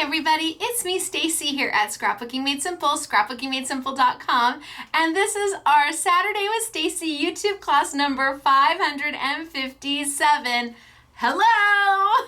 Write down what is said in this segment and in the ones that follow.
everybody, it's me Stacy here at Scrapbooking Made Simple, scrapbookingmadesimple.com, and this is our Saturday with Stacy YouTube class number 557. Hello!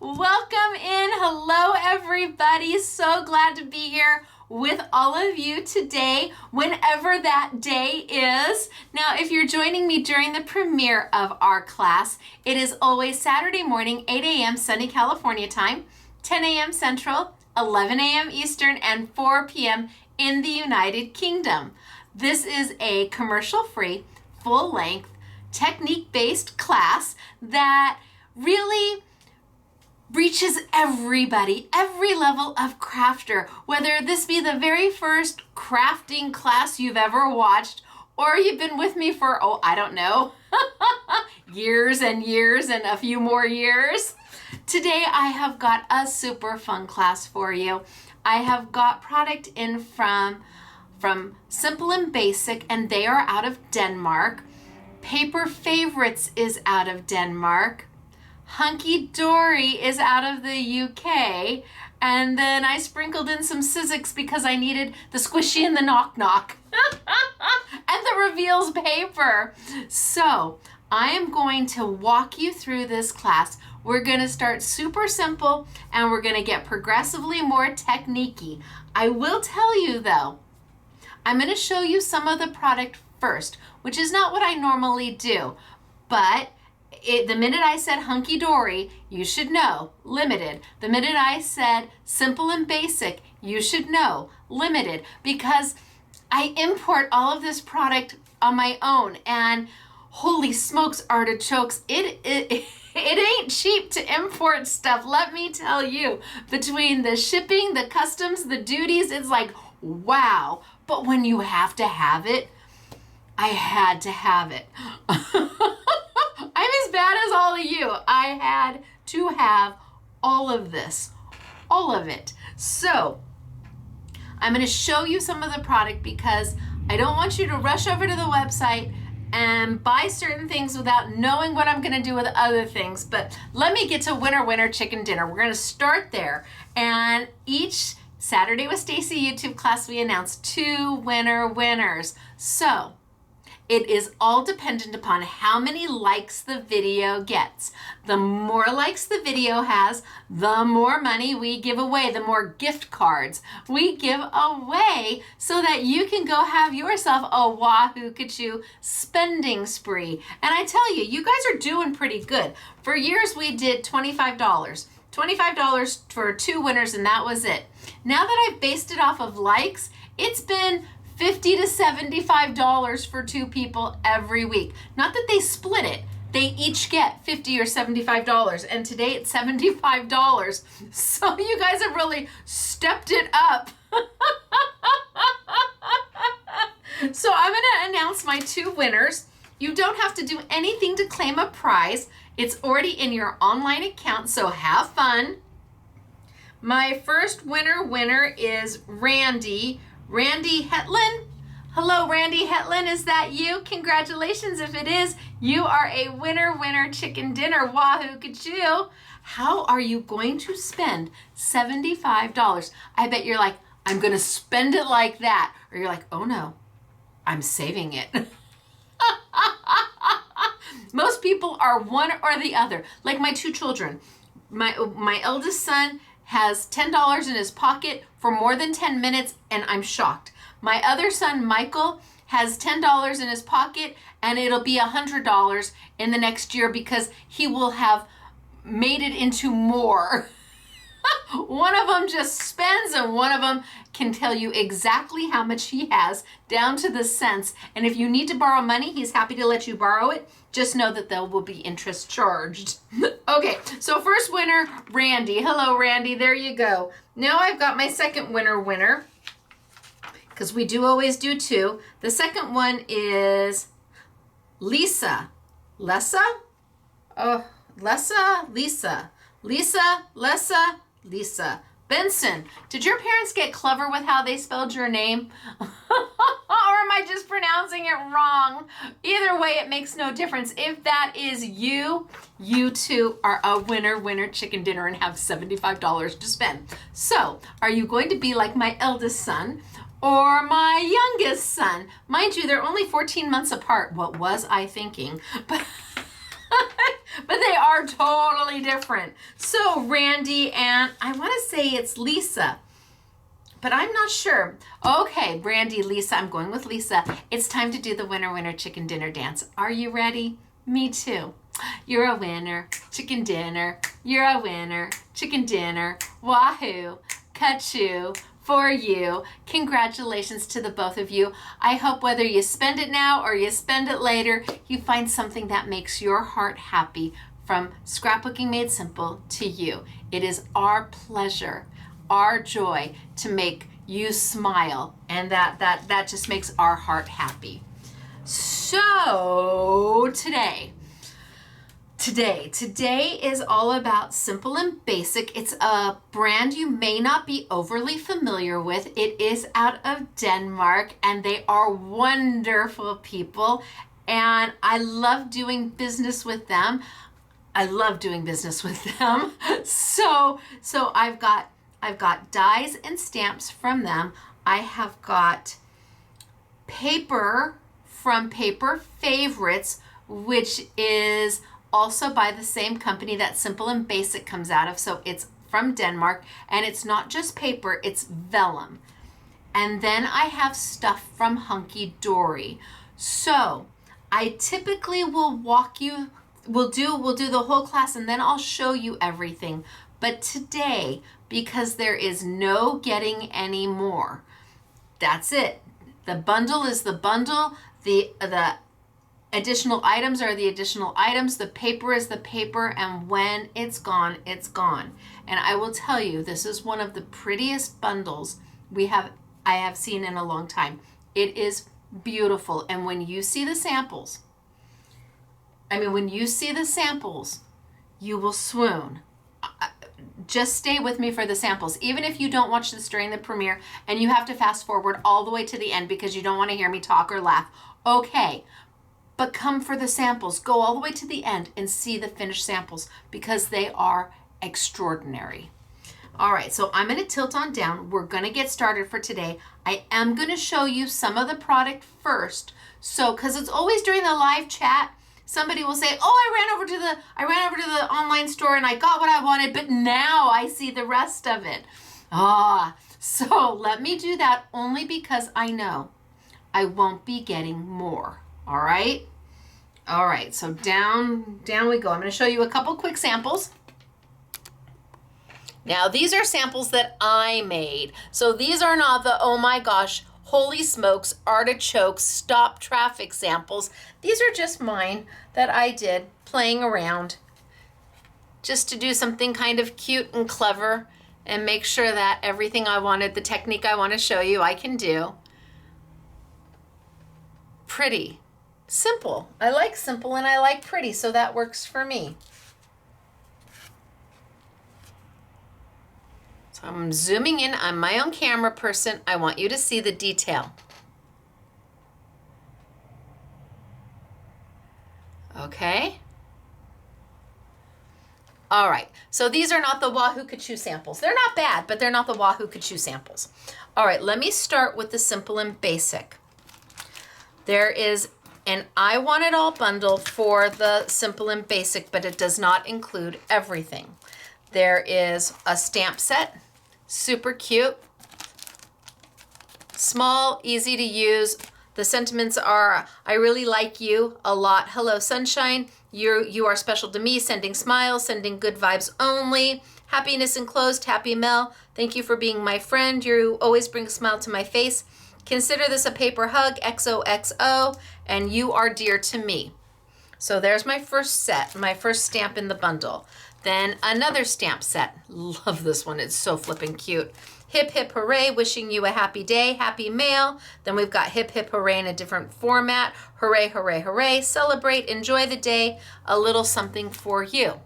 Welcome in. Hello everybody. So glad to be here with all of you today, whenever that day is. Now, if you're joining me during the premiere of our class, it is always Saturday morning, 8 a.m. sunny California time, 10 a.m. Central, 11 a.m. Eastern, and 4 p.m. in the United Kingdom. This is a commercial-free, full-length, technique-based class that really reaches everybody, every level of crafter, whether this be the very first crafting class you've ever watched, or you've been with me for, I don't know, years and years and a few more years. Today I have got a super fun class for you. I have got product in from Simple and Basic, and they are out of Denmark. Paper Favorites is out of Denmark. Hunky Dory is out of the UK, and then I sprinkled in some Sizzix because I needed the squishy and the knock knock and the reveals paper. So I am going to walk you through this class. We're going to start super simple and we're going to get progressively more techniquey. I will tell you though, I'm going to show you some of the product first, which is not what I normally do, but the minute I said hunky dory, you should know, limited. The minute I said simple and basic, you should know, limited, because I import all of this product on my own, and holy smokes, artichokes, it ain't cheap to import stuff, let me tell you. Between the shipping, the customs, the duties, it's like, wow. But when you have to have it, I had to have it. I'm as bad as all of you. I had to have all of this, all of it. So I'm going to show you some of the product because I don't want you to rush over to the website and buy certain things without knowing what I'm going to do with other things. But let me get to winner chicken dinner. We're going to start there, and each Saturday with Stacy YouTube class we announce 2 winners. So it is all dependent upon how many likes the video gets. The more likes the video has, the more money we give away, the more gift cards we give away, so that you can go have yourself a wahoo kachoo spending spree. And I tell you, you guys are doing pretty good. For years we did $25. $25 for 2 winners, and that was it. Now that I've based it off of likes, it's been $50 to $75 for 2 people every week. Not that they split it. They each get $50 or $75, and today it's $75. So you guys have really stepped it up. So I'm gonna announce my 2 winners. You don't have to do anything to claim a prize. It's already in your online account, so have fun. My first winner is Randy Hetland. Hello, Randy Hetland, is that you? Congratulations if it is. You are a winner chicken dinner, wahoo kachoo. How are you going to spend $75? I bet you're like, I'm gonna spend it like that. Or you're like, oh no, I'm saving it. Most people are one or the other. Like my 2 children. My eldest son has $10 in his pocket for more than 10 minutes, and I'm shocked. My other son, Michael, has $10 in his pocket, and it'll be $100 in the next year because he will have made it into more. One of them just spends, and one of them can tell you exactly how much he has, down to the cents. And if you need to borrow money, he's happy to let you borrow it. Just know that there will be interest charged. Okay, so first winner, Randy. Hello, Randy. There you go. Now I've got my second winner, because we do always do 2. The second one is Lisa. Lessa? Oh, Lessa? Lisa. Lisa, Lessa, Lisa. Benson, did your parents get clever with how they spelled your name? Or am I just pronouncing it wrong? Either way, it makes no difference. If that is you, you too are a winner chicken dinner and have $75 to spend. So, are you going to be like my eldest son or my youngest son? Mind you, they're only 14 months apart. What was I thinking? But they are totally different. So Randy and I want to say it's Lisa, but I'm not sure. Okay, Brandy, Lisa, I'm going with Lisa. It's time to do the winner chicken dinner dance. Are you ready? Me too. You're a winner, chicken dinner. You're a winner, chicken dinner. Wahoo, ka-choo. For you. Congratulations to the both of you. I hope whether you spend it now or you spend it later, you find something that makes your heart happy from Scrapbooking Made Simple to you. It is our pleasure, our joy to make you smile, and that just makes our heart happy. So Today is all about Simple and Basic. It's a brand you may not be overly familiar with. It is out of Denmark and they are wonderful people and I love doing business with them. So I've got dies and stamps from them. I have got paper from Paper Favorites, which is also by the same company that Simple and Basic comes out of. So it's from Denmark and it's not just paper, it's vellum. And then I have stuff from Hunky Dory. So I typically will we'll do the whole class and then I'll show you everything. But today, because there is no getting any more, that's it. The bundle is the bundle. The additional items are the additional items. The paper is the paper, and when it's gone, it's gone. And I will tell you, this is one of the prettiest bundles I have seen in a long time. It is beautiful, and when you see the samples, you will swoon. Just stay with me for the samples. Even if you don't watch this during the premiere and you have to fast forward all the way to the end because you don't want to hear me talk or laugh, okay. But come for the samples. Go all the way to the end and see the finished samples because they are extraordinary. All right, so I'm going to tilt on down. We're going to get started for today. I am going to show you some of the product first. So, because it's always during the live chat, somebody will say, "Oh, I ran over to the online store and I got what I wanted, but now I see the rest of it." So let me do that only because I know I won't be getting more. All right, so down we go. I'm going to show you a couple quick samples. Now, these are samples that I made. So these are not the, oh my gosh, holy smokes, artichoke, stop traffic samples. These are just mine that I did playing around just to do something kind of cute and clever and make sure that everything I wanted, the technique I want to show you, I can do. Pretty. Simple. I like simple and I like pretty, so that works for me. So I'm zooming in. I'm my own camera person. I want you to see the detail. Okay. All right. So these are not the Wahoo Ka-Choo samples. They're not bad, but they're not the Wahoo Ka-Choo samples. All right. Let me start with the Simple and Basic. There is an I Want It All bundle for the Simple and Basic, but it does not include everything. There is a stamp set, super cute, small, easy to use. The sentiments are, I really like you a lot. Hello, sunshine. You are special to me. Sending smiles, sending good vibes only. Happiness enclosed, happy Mel. Thank you for being my friend. You always bring a smile to my face. Consider this a paper hug, XOXO, and you are dear to me. So there's my first set, my first stamp in the bundle. Then another stamp set. Love this one, it's so flippin' cute. Hip hip hooray, wishing you a happy day, happy mail. Then we've got hip hip hooray in a different format. Hooray, hooray, hooray, celebrate, enjoy the day, a little something for you.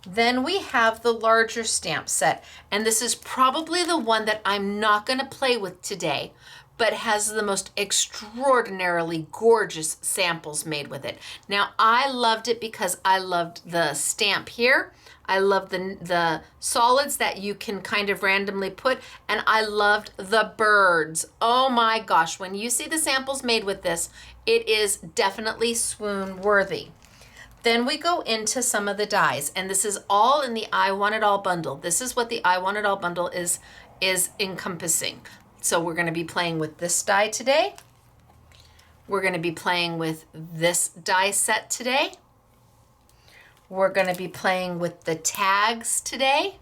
Then we have the larger stamp set, and this is probably the one that I'm not going to play with today, but has the most extraordinarily gorgeous samples made with it. Now, I loved it because I loved the stamp here. I love the solids that you can kind of randomly put, and I loved the birds. Oh my gosh, when you see the samples made with this, it is definitely swoon worthy. Then we go into some of the dies, and this is all in the I Want It All bundle. This is what the I Want It All bundle is encompassing. So we're gonna be playing with this die today. We're gonna be playing with this die set today. We're gonna be playing with the tags today.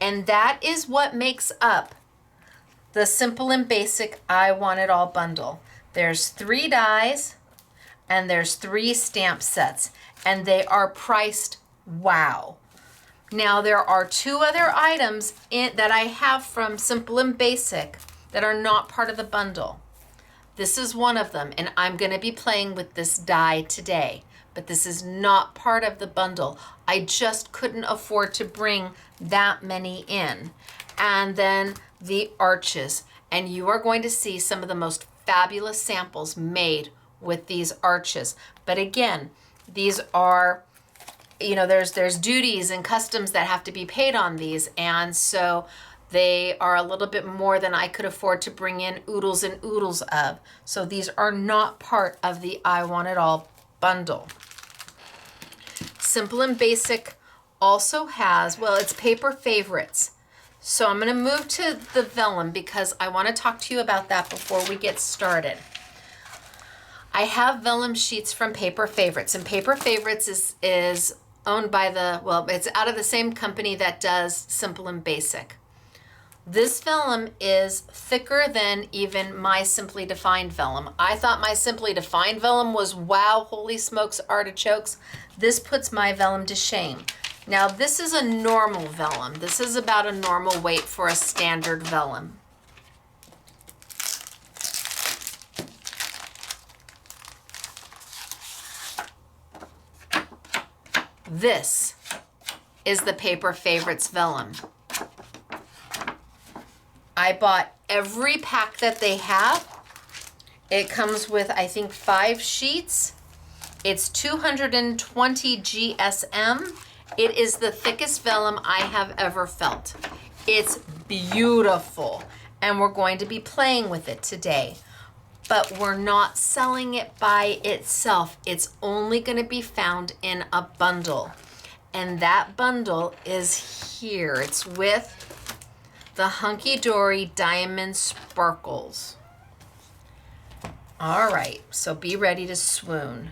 And that is what makes up the Simple and Basic I Want It All bundle. There's 3 dies and there's 3 stamp sets, and they are priced wow. Now there are 2 other items that I have from Simple and Basic that are not part of the bundle. This is one of them, and I'm going to be playing with this die today, but this is not part of the bundle. I just couldn't afford to bring that many in. And then the arches, and you are going to see some of the most fabulous samples made with these arches. But again, these are, you know, there's duties and customs that have to be paid on these, and so they are a little bit more than I could afford to bring in oodles and oodles of. So these are not part of the I Want It All bundle. Simple and Basic also has, well, it's paper favorites. So I'm going to move to the vellum because I want to talk to you about that before we get started. I have vellum sheets from Paper Favorites, and Paper Favorites is owned by it's out of the same company that does Simple and Basic. This vellum is thicker than even my Simply Defined vellum. I thought my Simply Defined vellum was wow, holy smokes, artichokes. This puts my vellum to shame. Now this is a normal vellum. This is about a normal weight for a standard vellum. This is the Paper Favorites vellum. I bought every pack that they have. It comes with, I think, 5 sheets. It's 220 GSM. It is the thickest vellum I have ever felt. It's beautiful, and we're going to be playing with it today. But we're not selling it by itself. It's only going to be found in a bundle. And that bundle is here. It's with the Hunky Dory Diamond Sparkles. All right, so be ready to swoon.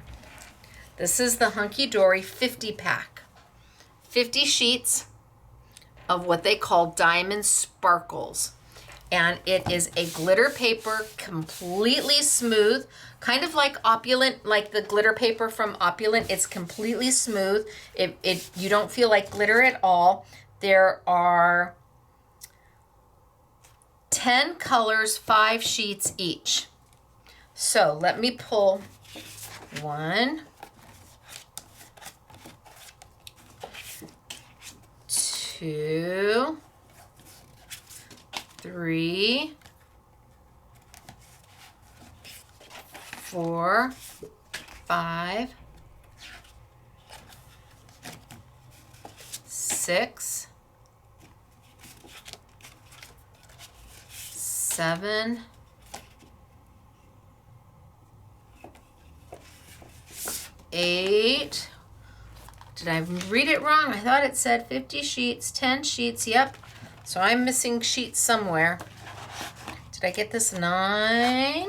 This is the Hunky Dory 50 pack. 50 sheets of what they call Diamond Sparkles. And it is a glitter paper, completely smooth, kind of like Opulent, like the glitter paper from Opulent. It's completely smooth. You don't feel like glitter at all. There are 10 colors, 5 sheets each. So let me pull 1, 2, 3, 4, 5, 6, 7, 8. Did I read it wrong? I thought it said 50 sheets, 10 sheets. Yep. So I'm missing sheets somewhere. Did I get this 9?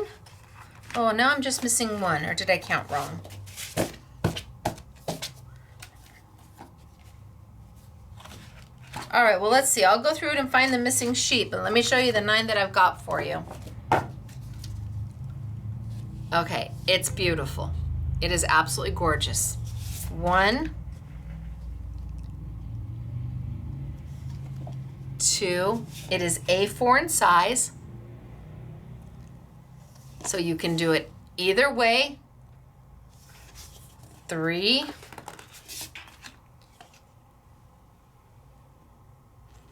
Oh, now I'm just missing 1, or did I count wrong? All right, well, let's see. I'll go through it and find the missing sheet, but let me show you the 9 that I've got for you. Okay, it's beautiful. It is absolutely gorgeous. 1, 2, it is A4 in size, so you can do it either way. 3,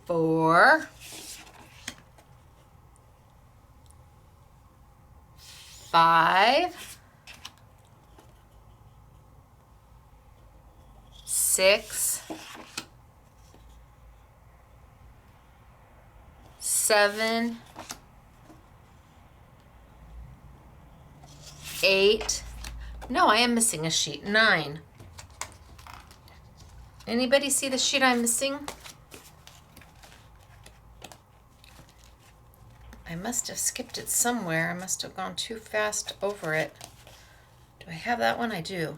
4, 5, 6, 7, 8. No, I am missing a sheet. 9. Anybody see the sheet I'm missing? I must have skipped it somewhere. I must have gone too fast over it. Do I have that one? I do.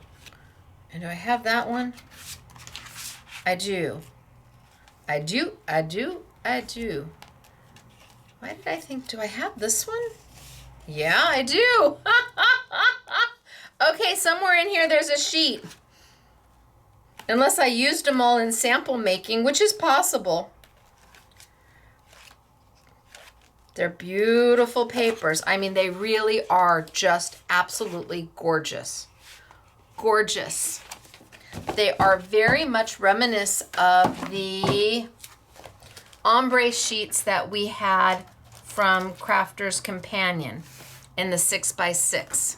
And do I have that one? I do. I do. I do. I do. Why did I think, do I have this one? Yeah, I do. Okay, somewhere in here there's a sheet. Unless I used them all in sample making, which is possible. They're beautiful papers. I mean, they really are just absolutely gorgeous. Gorgeous. They are very much reminiscent of the ombre sheets that we had from Crafter's Companion in the 6x6.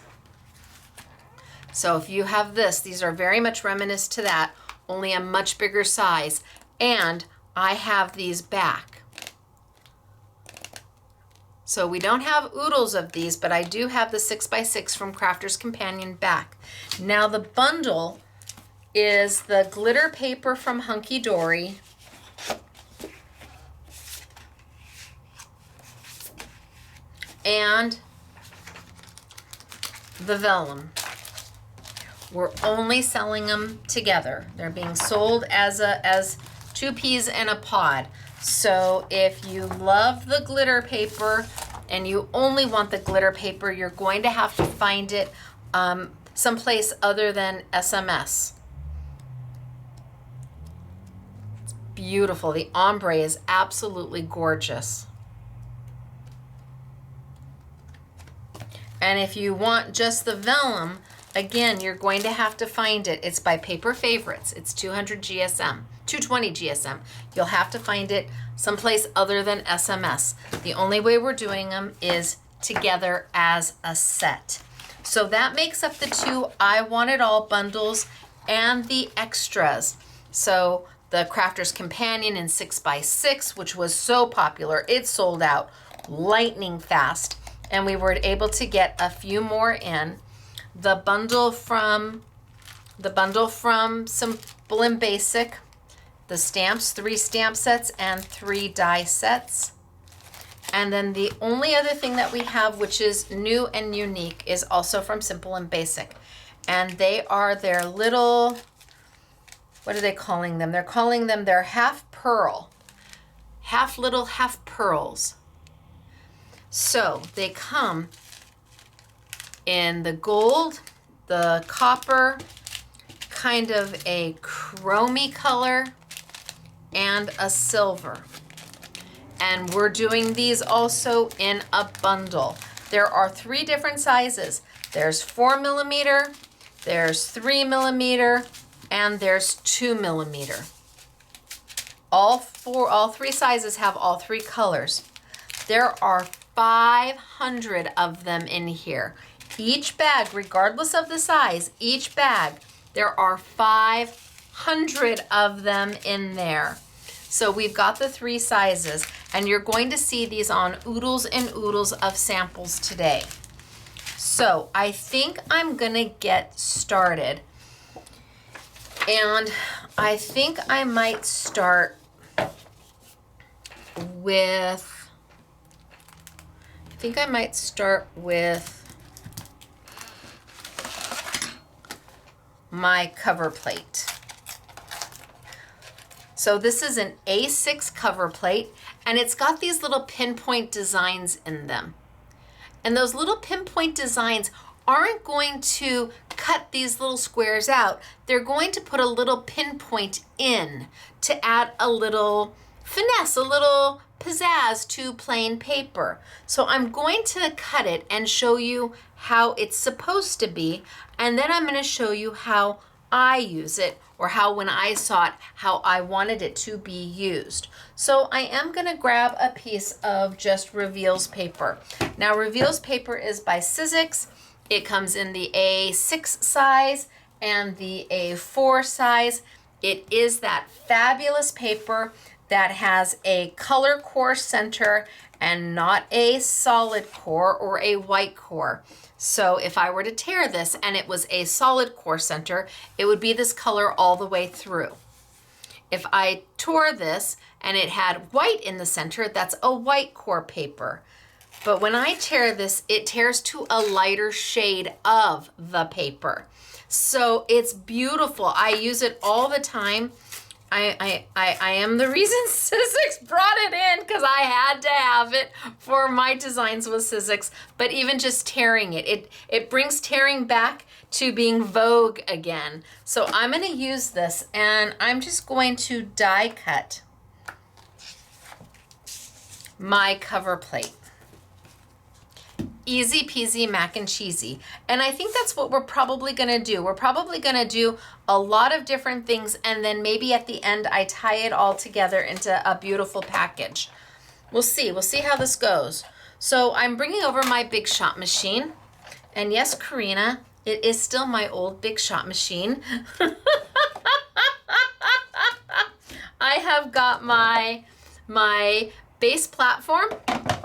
So if you have this, these are very much reminiscent to that, only a much bigger size. And I have these back. So we don't have oodles of these, but I do have the 6x6 from Crafter's Companion back. Now the bundle is the glitter paper from Hunky Dory. And the vellum. We're only selling them together. They're being sold as 2 peas in a pod. So if you love the glitter paper and you only want the glitter paper, you're going to have to find it someplace other than SMS. It's beautiful. The ombre is absolutely gorgeous. And if you want just the vellum, again, you're going to have to find it. It's by Paper Favorites. It's 200 GSM, 220 GSM. You'll have to find it someplace other than SMS. The only way we're doing them is together as a set. So that makes up the 2 I Want It All bundles and the extras. So the Crafter's Companion in 6x6, which was so popular, it sold out lightning fast. And we were able to get a few more in. The bundle from Simple and Basic, the stamps, 3 stamp sets and 3 die sets. And then the only other thing that we have, which is new and unique, is also from Simple and Basic. And they are their little, what are they calling them? They're calling them their half pearl. Half little, half pearls. So they come in the gold, the copper, kind of a chromey color, and a silver. And we're doing these also in a bundle. There are 3 different sizes. There's 4mm, there's 3mm, and there's 2mm. All 3 sizes have all 3 colors. There are 500 of them in here. Each bag, regardless of the size, each bag, there are 500 of them in there. So we've got the 3 sizes, and you're going to see these on oodles and oodles of samples today. So I think I'm gonna get started. And I think I might start with, my cover plate. So this is an A6 cover plate, and it's got these little pinpoint designs in them. And those little pinpoint designs aren't going to cut these little squares out. They're going to put a little pinpoint in to add a little finesse, a little pizzazz to plain paper. So I'm going to cut it and show you how it's supposed to be, and then I'm going to show you how I use it, or how when I saw it, how I wanted it to be used. So I am gonna grab a piece of just Reveals paper. Now Reveals paper is by Sizzix. It comes in the A6 size and the A4 size. It is that fabulous paper that has a color core center and not a solid core or a white core. So if I were to tear this and it was a solid core center, it would be this color all the way through. If I tore this and it had white in the center, that's a white core paper. But when I tear this, it tears to a lighter shade of the paper. So it's beautiful. I use it all the time. I am the reason Sizzix brought it in, because I had to have it for my designs with Sizzix. But even just tearing it brings tearing back to being vogue again. So I'm going to use this, and I'm just going to die cut my cover plate. Easy peasy mac and cheesy. And I think that's what we're probably gonna do. We're probably gonna do a lot of different things, and then maybe at the end I tie it all together into a beautiful package. We'll see how this goes. So I'm bringing over my Big Shot machine. And yes, Karina, it is still my old Big Shot machine. I have got my base platform.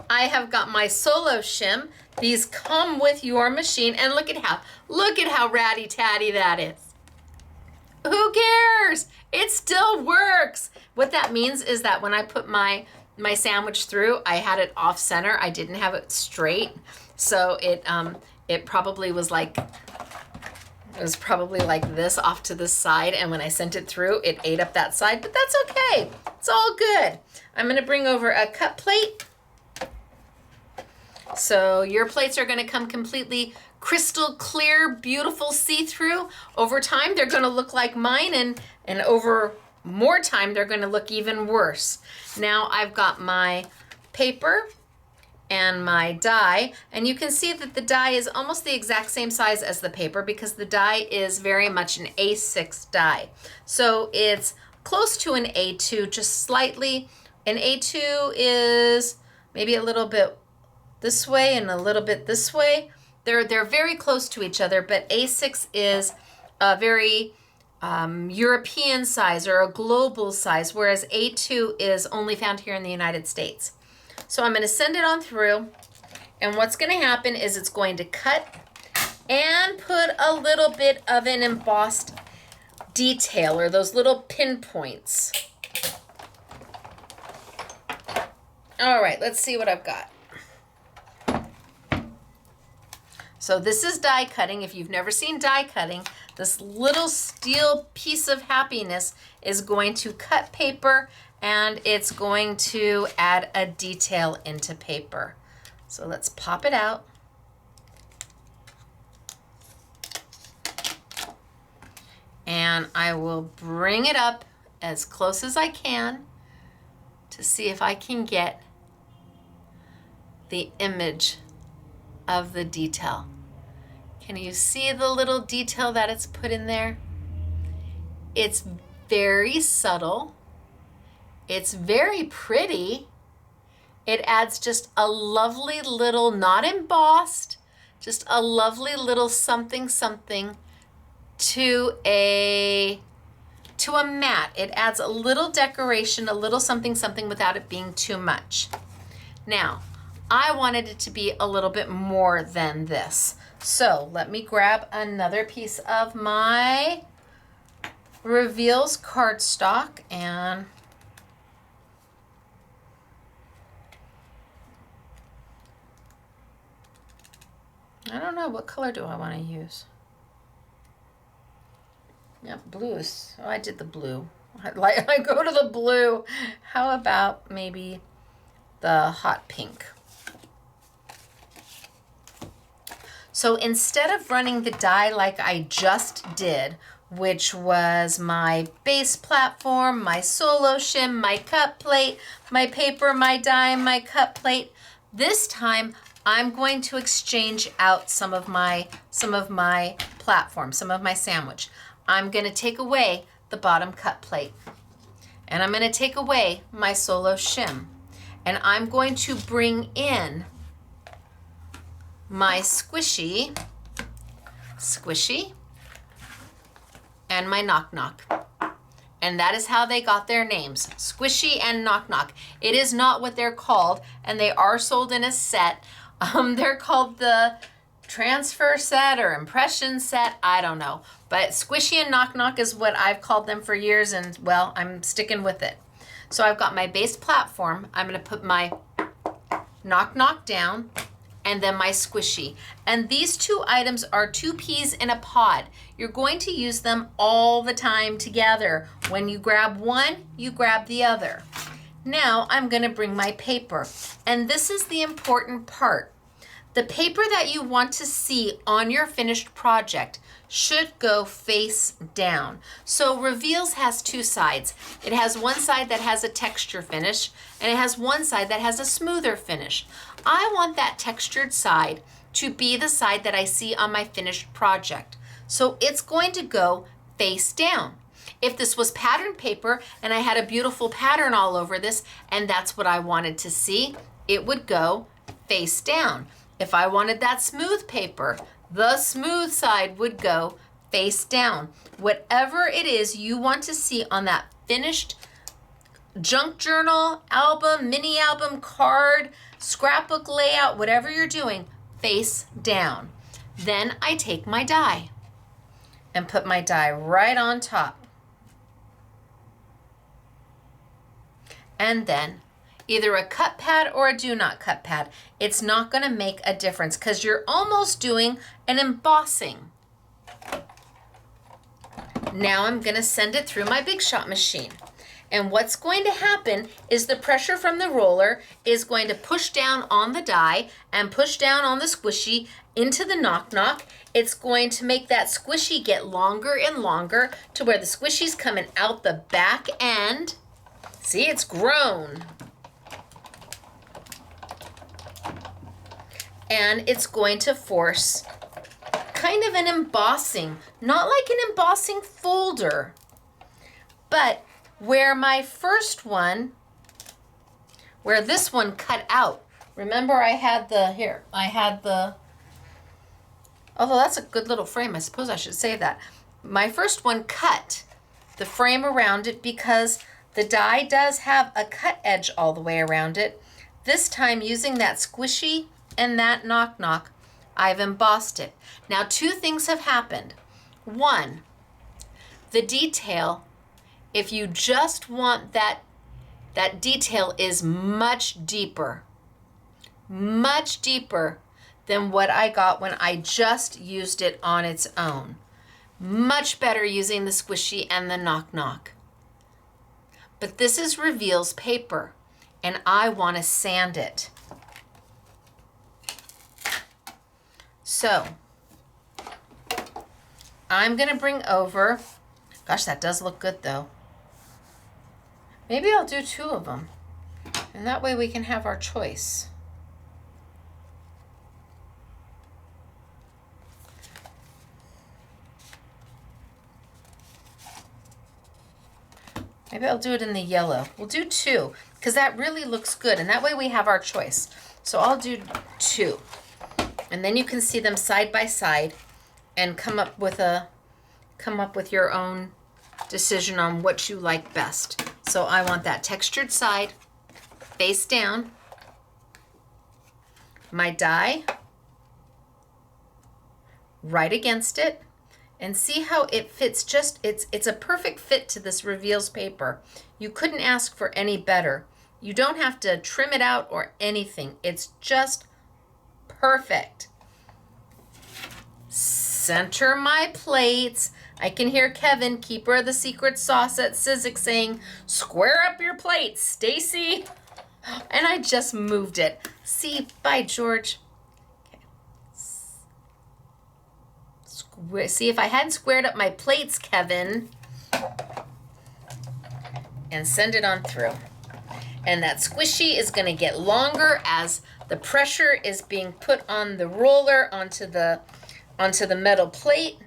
I have got my solo shim. These come with your machine, and look at how ratty-tatty that is. Who cares? It still works. What that means is that when I put my sandwich through, I had it off center. I didn't have it straight. So it probably was like, this off to the side, and when I sent it through, it ate up that side, but that's okay. It's all good. I'm gonna bring over a cut plate. So your plates are gonna come completely crystal clear, beautiful, see-through. Over time, they're gonna look like mine, and over more time, they're gonna look even worse. Now I've got my paper and my die, and you can see that the die is almost the exact same size as the paper, because the die is very much an A6 die. So it's close to an A2, just slightly. An A2 is maybe a little bit this way and a little bit this way. They're very close to each other, but A6 is a very European size or a global size, whereas A2 is only found here in the United States. So I'm going to send it on through, and what's going to happen is it's going to cut and put a little bit of an embossed detail, or those little pinpoints. All right, let's see what I've got. So this is die cutting. If you've never seen die cutting, this little steel piece of happiness is going to cut paper, and it's going to add a detail into paper. So let's pop it out. And I will bring it up as close as I can to see if I can get the image of the detail. Can you see the little detail that it's put in there? It's very subtle. It's very pretty. It adds just a lovely little, not embossed, just a lovely little something something to a mat. It adds a little decoration, a little something something without it being too much. Now, I wanted it to be a little bit more than this. So let me grab another piece of my Reveals cardstock, and I don't know, what color do I want to use? Yeah, blue is, oh, I did the blue. I go to the blue. How about maybe the hot pink? So instead of running the die like I just did, which was my base platform, my solo shim, my cut plate, my paper, my die, my cut plate, this time I'm going to exchange out some of my platform, some of my sandwich. I'm going to take away the bottom cut plate. And I'm going to take away my solo shim. And I'm going to bring in my squishy, and my knock knock. And that is how they got their names, Squishy and Knock Knock. It is not what they're called, and they are sold in a set. They're called the transfer set or impression set, I don't know. But Squishy and Knock Knock is what I've called them for years, and well, I'm sticking with it. So I've got my base platform. I'm gonna put my Knock Knock down, and then my squishy. And these two items are 2 peas in a pod. You're going to use them all the time together. When you grab one, you grab the other. Now I'm gonna bring my paper. And this is the important part. The paper that you want to see on your finished project should go face down. So Reveals has 2 sides. It has one side that has a texture finish, and it has one side that has a smoother finish. I want that textured side to be the side that I see on my finished project. So it's going to go face down. If this was pattern paper and I had a beautiful pattern all over this, and that's what I wanted to see, it would go face down. If I wanted that smooth paper, the smooth side would go face down. Whatever it is you want to see on that finished junk journal, album, mini album, card, scrapbook layout, whatever you're doing, face down. Then I take my die and put my die right on top. And then either a cut pad or a do not cut pad. It's not gonna make a difference because you're almost doing an embossing. Now I'm gonna send it through my Big Shot machine. And what's going to happen is the pressure from the roller is going to push down on the die and push down on the squishy into the knock knock. It's going to make that squishy get longer and longer to where the squishy's coming out the back end. See, it's grown. And it's going to force kind of an embossing, not like an embossing folder, but where my first one, where this one cut out. Remember I had the, although that's a good little frame, I suppose I should save that. My first one cut the frame around it because the die does have a cut edge all the way around it. This time using that squishy and that knock knock, I've embossed it. Now 2 things have happened. 1, the detail, if you just want that detail is much deeper than what I got when I just used it on its own. Much better using the squishy and the knock knock. But this is Reveals paper, and I want to sand it. So I'm going to bring over, gosh, that does look good though. Maybe I'll do 2 of them, and that way we can have our choice. Maybe I'll do it in the yellow. We'll do 2, because that really looks good, and that way we have our choice. So I'll do 2. And then you can see them side by side and come up with your own decision on what you like best. So I want that textured side face down, my die right against it, and see how it fits. It's a perfect fit to this Reveals paper. You couldn't ask for any better. You don't have to trim it out or anything. It's just perfect. Center my plates. I can hear Kevin, keeper of the secret sauce at Sizzix, saying, "Square up your plates, Stacy." And I just moved it. See, by George. Okay. See, if I hadn't squared up my plates, Kevin, and send it on through. And that squishy is going to get longer as the pressure is being put on the roller onto the metal plate.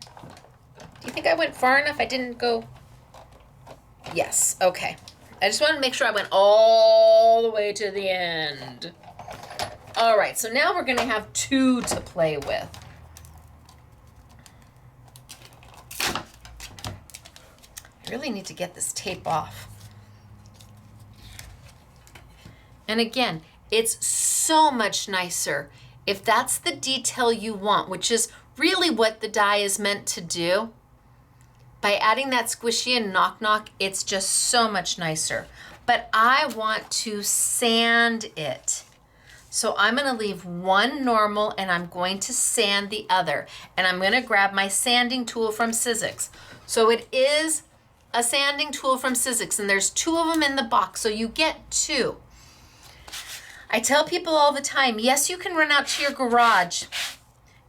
You think I went far enough? I didn't go. Yes, okay. I just wanted to make sure I went all the way to the end. All right, so now we're going to have 2 to play with. I really need to get this tape off. And again, it's so much nicer if that's the detail you want, which is really what the die is meant to do. By adding that squishy and knock-knock, it's just so much nicer. But I want to sand it. So I'm going to leave one normal and I'm going to sand the other. And I'm going to grab my sanding tool from Sizzix. So it is a sanding tool from Sizzix, and there's 2 of them in the box, so you get 2. I tell people all the time, yes, you can run out to your garage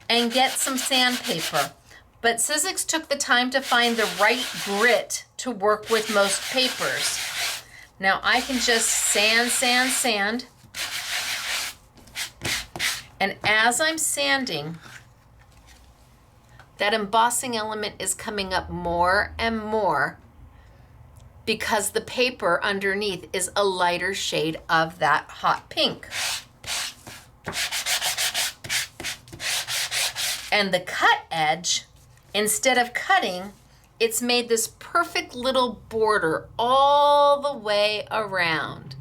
and get some sandpaper, but Sizzix took the time to find the right grit to work with most papers. Now I can just sand, sand, sand. And as I'm sanding, that embossing element is coming up more and more because the paper underneath is a lighter shade of that hot pink. And the cut edge, instead of cutting, it's made this perfect little border all the way around.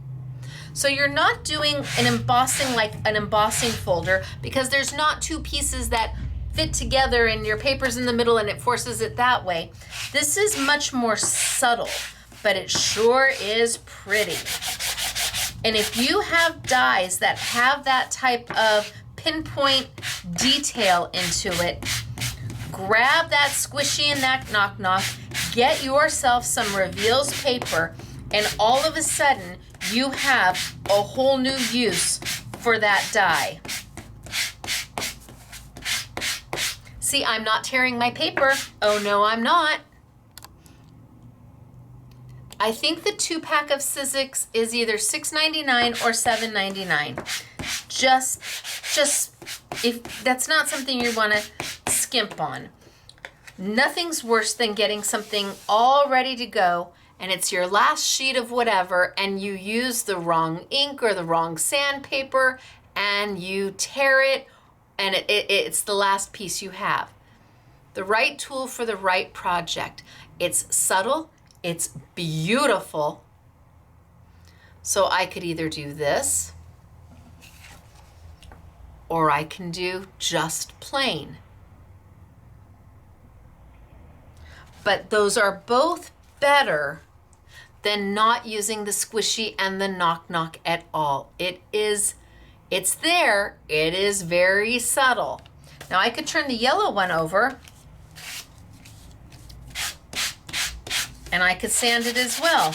So you're not doing an embossing like an embossing folder because there's not 2 pieces that fit together and your paper's in the middle and it forces it that way. This is much more subtle, but it sure is pretty. And if you have dies that have that type of pinpoint detail into it, grab that squishy and that knock-knock, get yourself some Reveals paper, and all of a sudden you have a whole new use for that die. See, I'm not tearing my paper. Oh no, I'm not. I think the 2-pack of Sizzix is either $6.99 or $7.99. Just if that's not something you want to skimp on. Nothing's worse than getting something all ready to go and it's your last sheet of whatever and you use the wrong ink or the wrong sandpaper and you tear it and it's the last piece you have. The right tool for the right project. It's subtle, it's beautiful. So I could either do this or I can do just plain. But those are both better than not using the squishy and the knock-knock at all. It's there, it is very subtle. Now I could turn the yellow one over and I could sand it as well.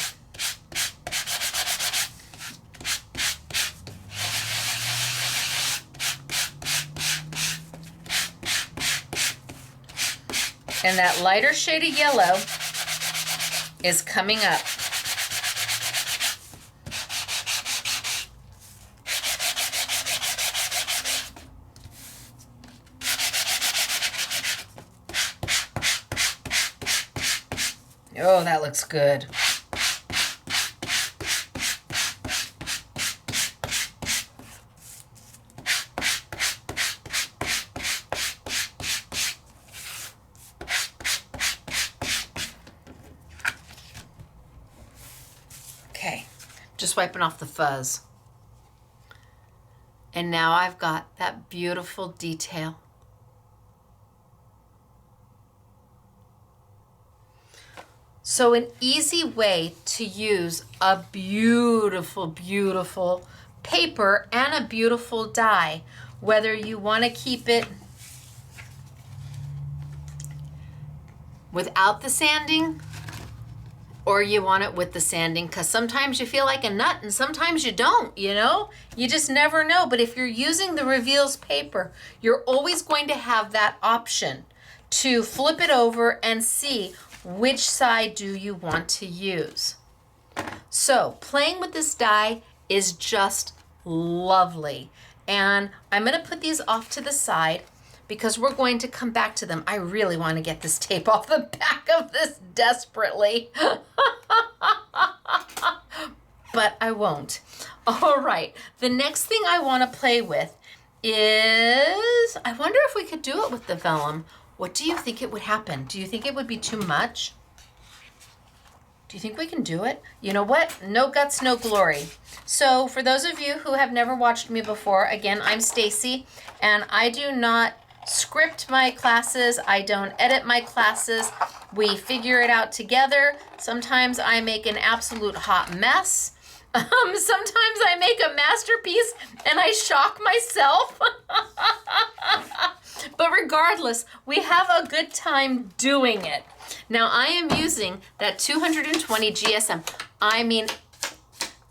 And that lighter shade of yellow is coming up. Oh, that looks good. Okay, just wiping off the fuzz. And now I've got that beautiful detail. So an easy way to use a beautiful, beautiful paper and a beautiful die, whether you want to keep it without the sanding or you want it with the sanding, because sometimes you feel like a nut and sometimes you don't, you know? You just never know. But if you're using the Reveals paper, you're always going to have that option to flip it over and see which side do you want to use. So playing with this die is just lovely. And I'm going to put these off to the side, because we're going to come back to them. I really want to get this tape off the back of this desperately. But I won't. All right, the next thing I want to play with is, I wonder if we could do it with the vellum. What do you think it would happen? Do you think it would be too much? Do you think we can do it? You know what? No guts, no glory. So for those of you who have never watched me before, again, I'm Stacy, and I do not script my classes. I don't edit my classes. We figure it out together. Sometimes I make an absolute hot mess. Sometimes I make a masterpiece and I shock myself. But regardless, we have a good time doing it. Now I am using that 220 GSM. I mean,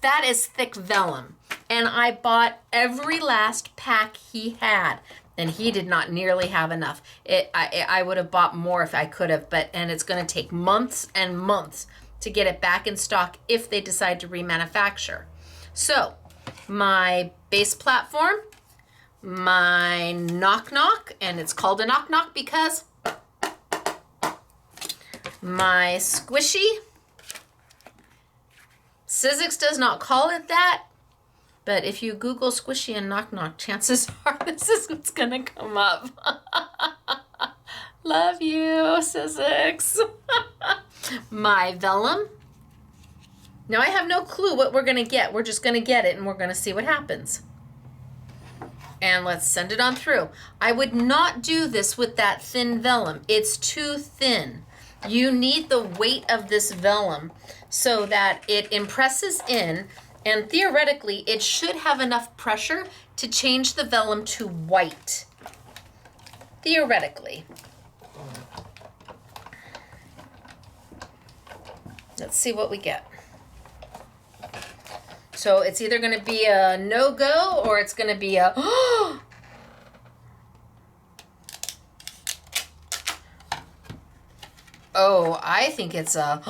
that is thick vellum. And I bought every last pack he had. And he did not nearly have enough. I would have bought more if I could have, and it's going to take months and months to get it back in stock if they decide to remanufacture. So my base platform, my knock-knock, and it's called a knock-knock because my squishy, Sizzix does not call it that, but if you Google squishy and knock-knock, chances are this is what's gonna come up. Love you, Sizzix. My vellum. Now I have no clue what we're gonna get. We're just gonna get it and we're gonna see what happens. And let's send it on through. I would not do this with that thin vellum. It's too thin. You need the weight of this vellum so that it impresses in, and theoretically it should have enough pressure to change the vellum to white. Theoretically. Let's see what we get. So it's either going to be a no-go or it's going to be a oh, I think it's a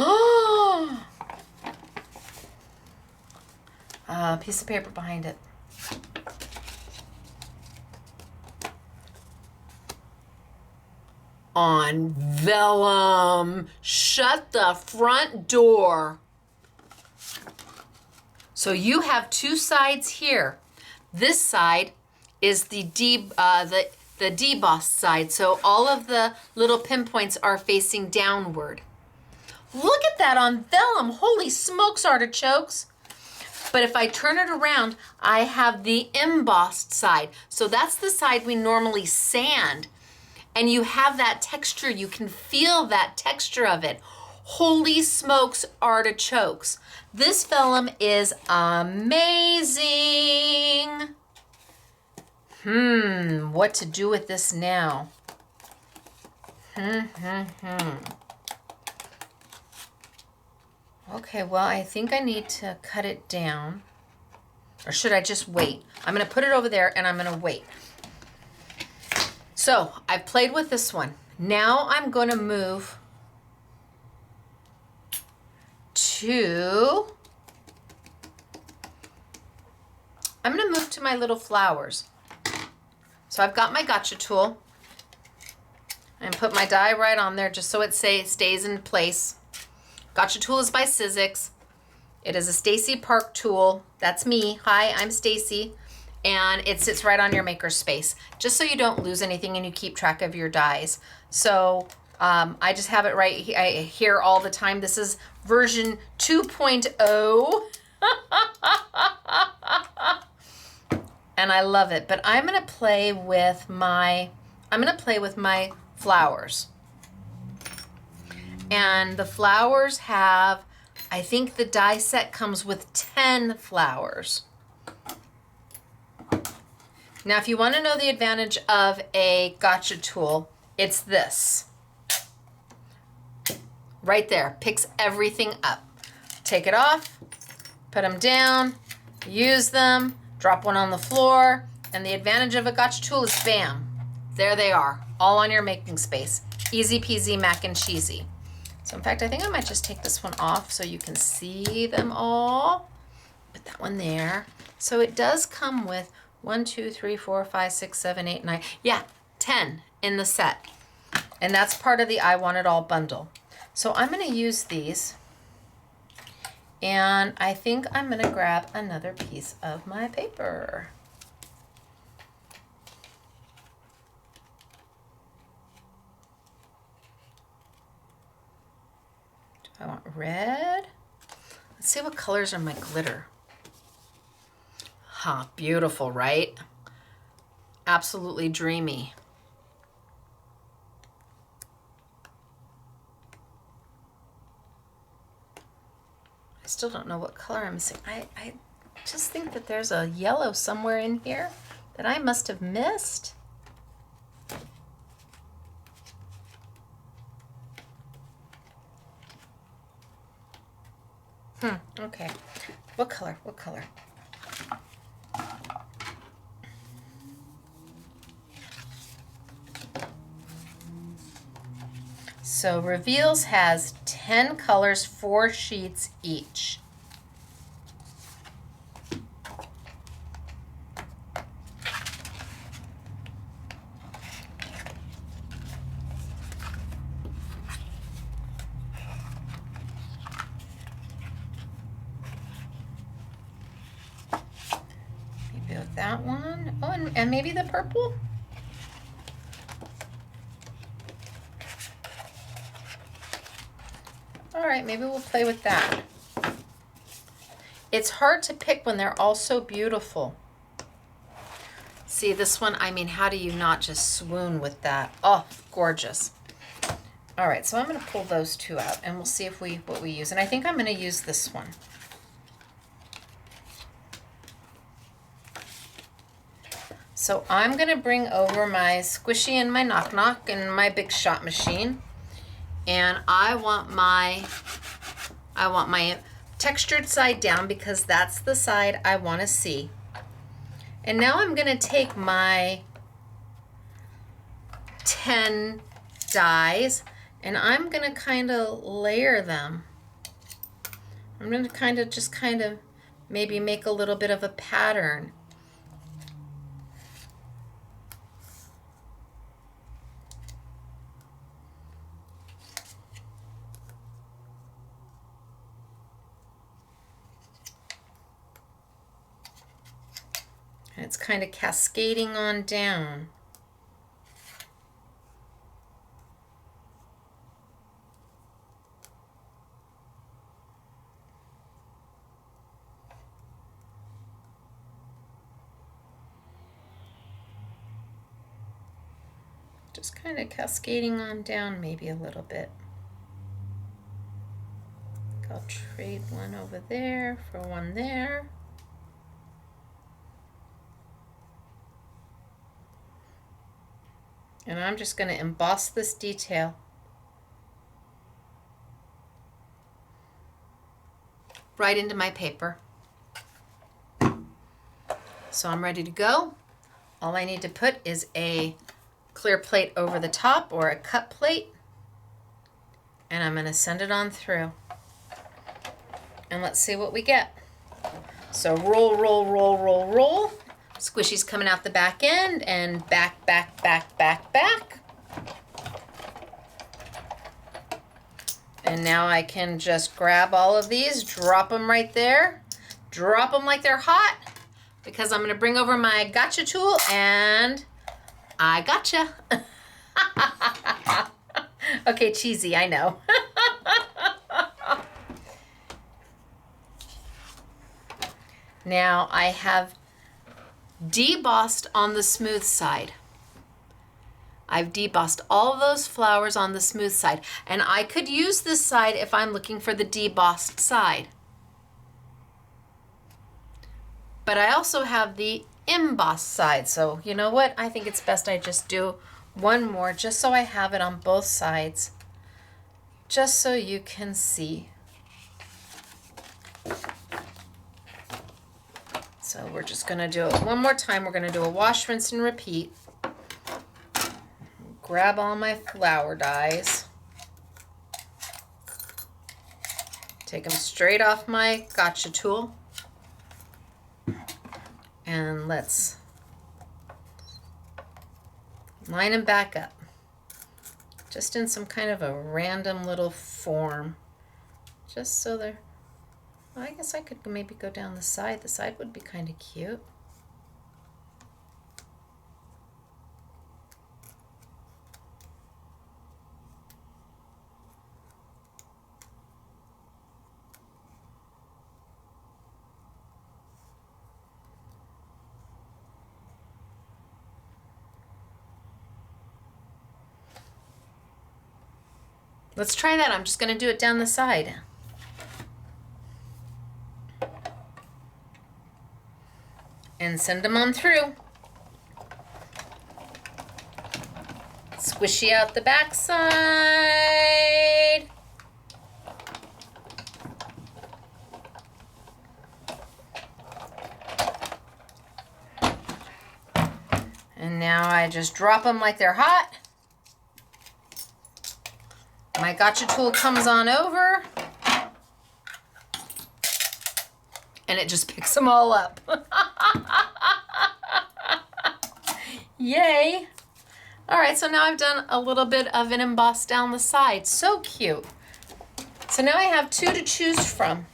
piece of paper behind it. On vellum. Shut the front door. So you have two sides here. This side is the debossed side. So all of the little pinpoints are facing downward. Look at that on vellum. Holy smokes, artichokes. But if I turn it around, I have the embossed side. So that's the side we normally sand. And you have that texture. You can feel that texture of it. Holy smokes, artichokes. This vellum is amazing. What to do with this now? Okay, well, I think I need to cut it down. Or should I just wait? I'm going to put it over there and I'm going to wait. So I've played with this one. Now I'm going to move to, I'm going to move to my little flowers. So I've got my gotcha tool and put my die right on there just so it stays in place. Gotcha tool is by Sizzix. It is a Stacy Park tool. That's me. Hi, I'm Stacy. And it sits right on your maker space, just so you don't lose anything and you keep track of your dies. So I just have it right here all the time. This is version 2.0. And I love it. But I'm gonna play with my flowers. And the flowers have, I think the die set comes with 10 flowers. Now, if you want to know the advantage of a gotcha tool, it's this. Right there, picks everything up. Take it off, put them down, use them, drop one on the floor, and the advantage of a gotcha tool is bam, there they are, all on your making space. Easy peasy mac and cheesy. So in fact, I think I might just take this one off so you can see them all. Put that one there. So it does come with 1, 2, 3, 4, 5, 6, 7, 8, 9. Yeah, 10 in the set. And that's part of the I Want It All bundle. So I'm going to use these. And I think I'm going to grab another piece of my paper. Do I want red? Let's see what colors are my glitter. Huh, beautiful, right? Absolutely dreamy. I still don't know what color I'm missing. I just think that there's a yellow somewhere in here that I must have missed. Okay. What color? What color? So Reveals has 10 colors, 4 sheets each. Maybe with that one. Oh, and maybe the purple? All right, maybe we'll play with that. It's hard to pick when they're all so beautiful. See, this one, I mean, how do you not just swoon with that? Oh, gorgeous. All right, so I'm going to pull those two out, and we'll see if what we use. And I think I'm going to use this one. So I'm going to bring over my squishy and my knock knock and my big shot machine. And I want my textured side down because that's the side I want to see. And now I'm going to take my 10 dies and I'm going to kind of layer them. I'm going to just maybe make a little bit of a pattern. And it's kind of cascading on down. Just kind of cascading on down maybe a little bit. I'll trade one over there for one there. And I'm just going to emboss this detail. Right into my paper. So I'm ready to go. All I need to put is a clear plate over the top or a cut plate. And I'm going to send it on through. And let's see what we get. So roll, roll, roll, roll, roll. Squishy's coming out the back end and back, back, back, back, back. And now I can just grab all of these, drop them right there, drop them like they're hot because I'm going to bring over my gotcha tool and I gotcha. Okay, cheesy, I know. Now I have debossed on the smooth side. I've debossed all of those flowers on the smooth side. And I could use this side if I'm looking for the debossed side. But I also have the embossed side. So you know what? I think it's best I just do one more just so I have it on both sides. Just so you can see. So we're just going to do it one more time. We're going to do a wash, rinse, and repeat. Grab all my flower dies. Take them straight off my gotcha tool. And let's Line them back up. Just in some kind of a random little form. Just so they're, well, I guess I could maybe go down the side. The side would be kind of cute. Let's try that. I'm just going to do it down the side. And send them on through. Squishy out the back side. And now I just drop them like they're hot. My gotcha tool comes on over. And it just picks them all up. Yay. All right, so now I've done a little bit of an emboss down the side. So cute. So now I have two to choose from.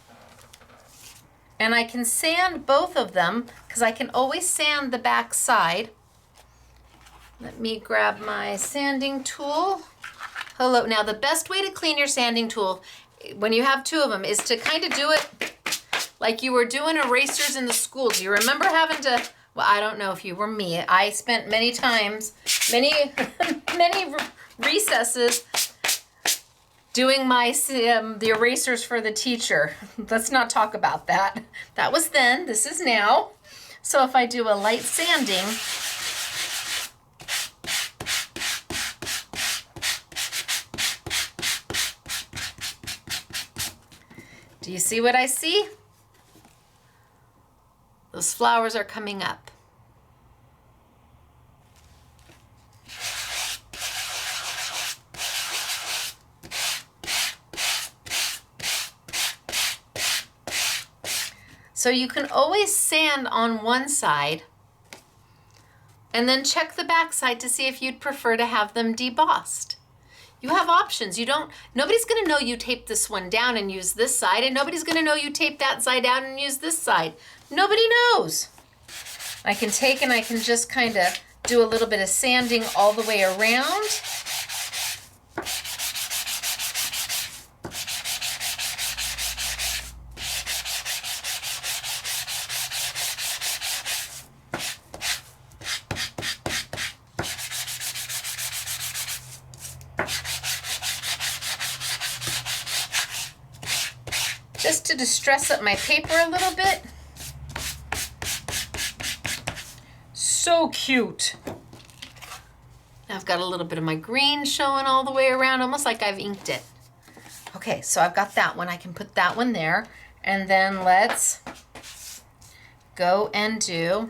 And I can sand both of them because I can always sand the back side. Let me grab my sanding tool. Hello. Now the best way to clean your sanding tool when you have two of them is to kind of do it like you were doing erasers in the school. Do you remember having to, well, I don't know if you were me. I spent many times, many recesses doing my the erasers for the teacher. Let's not talk about that. That was then, this is now. So if I do a light sanding, do you see what I see? Those flowers are coming up. So you can always sand on one side and then check the back side to see if you'd prefer to have them debossed. You have options. Nobody's going to know you taped this one down and use this side, and nobody's going to know you taped that side down and use this side. Nobody knows. I can take and I can just kind of do a little bit of sanding all the way around. Just to distress up my paper a little bit. So cute. Now I've got a little bit of my green showing all the way around, almost like I've inked it. Okay, so I've got that one. I can put that one there. And then let's go and do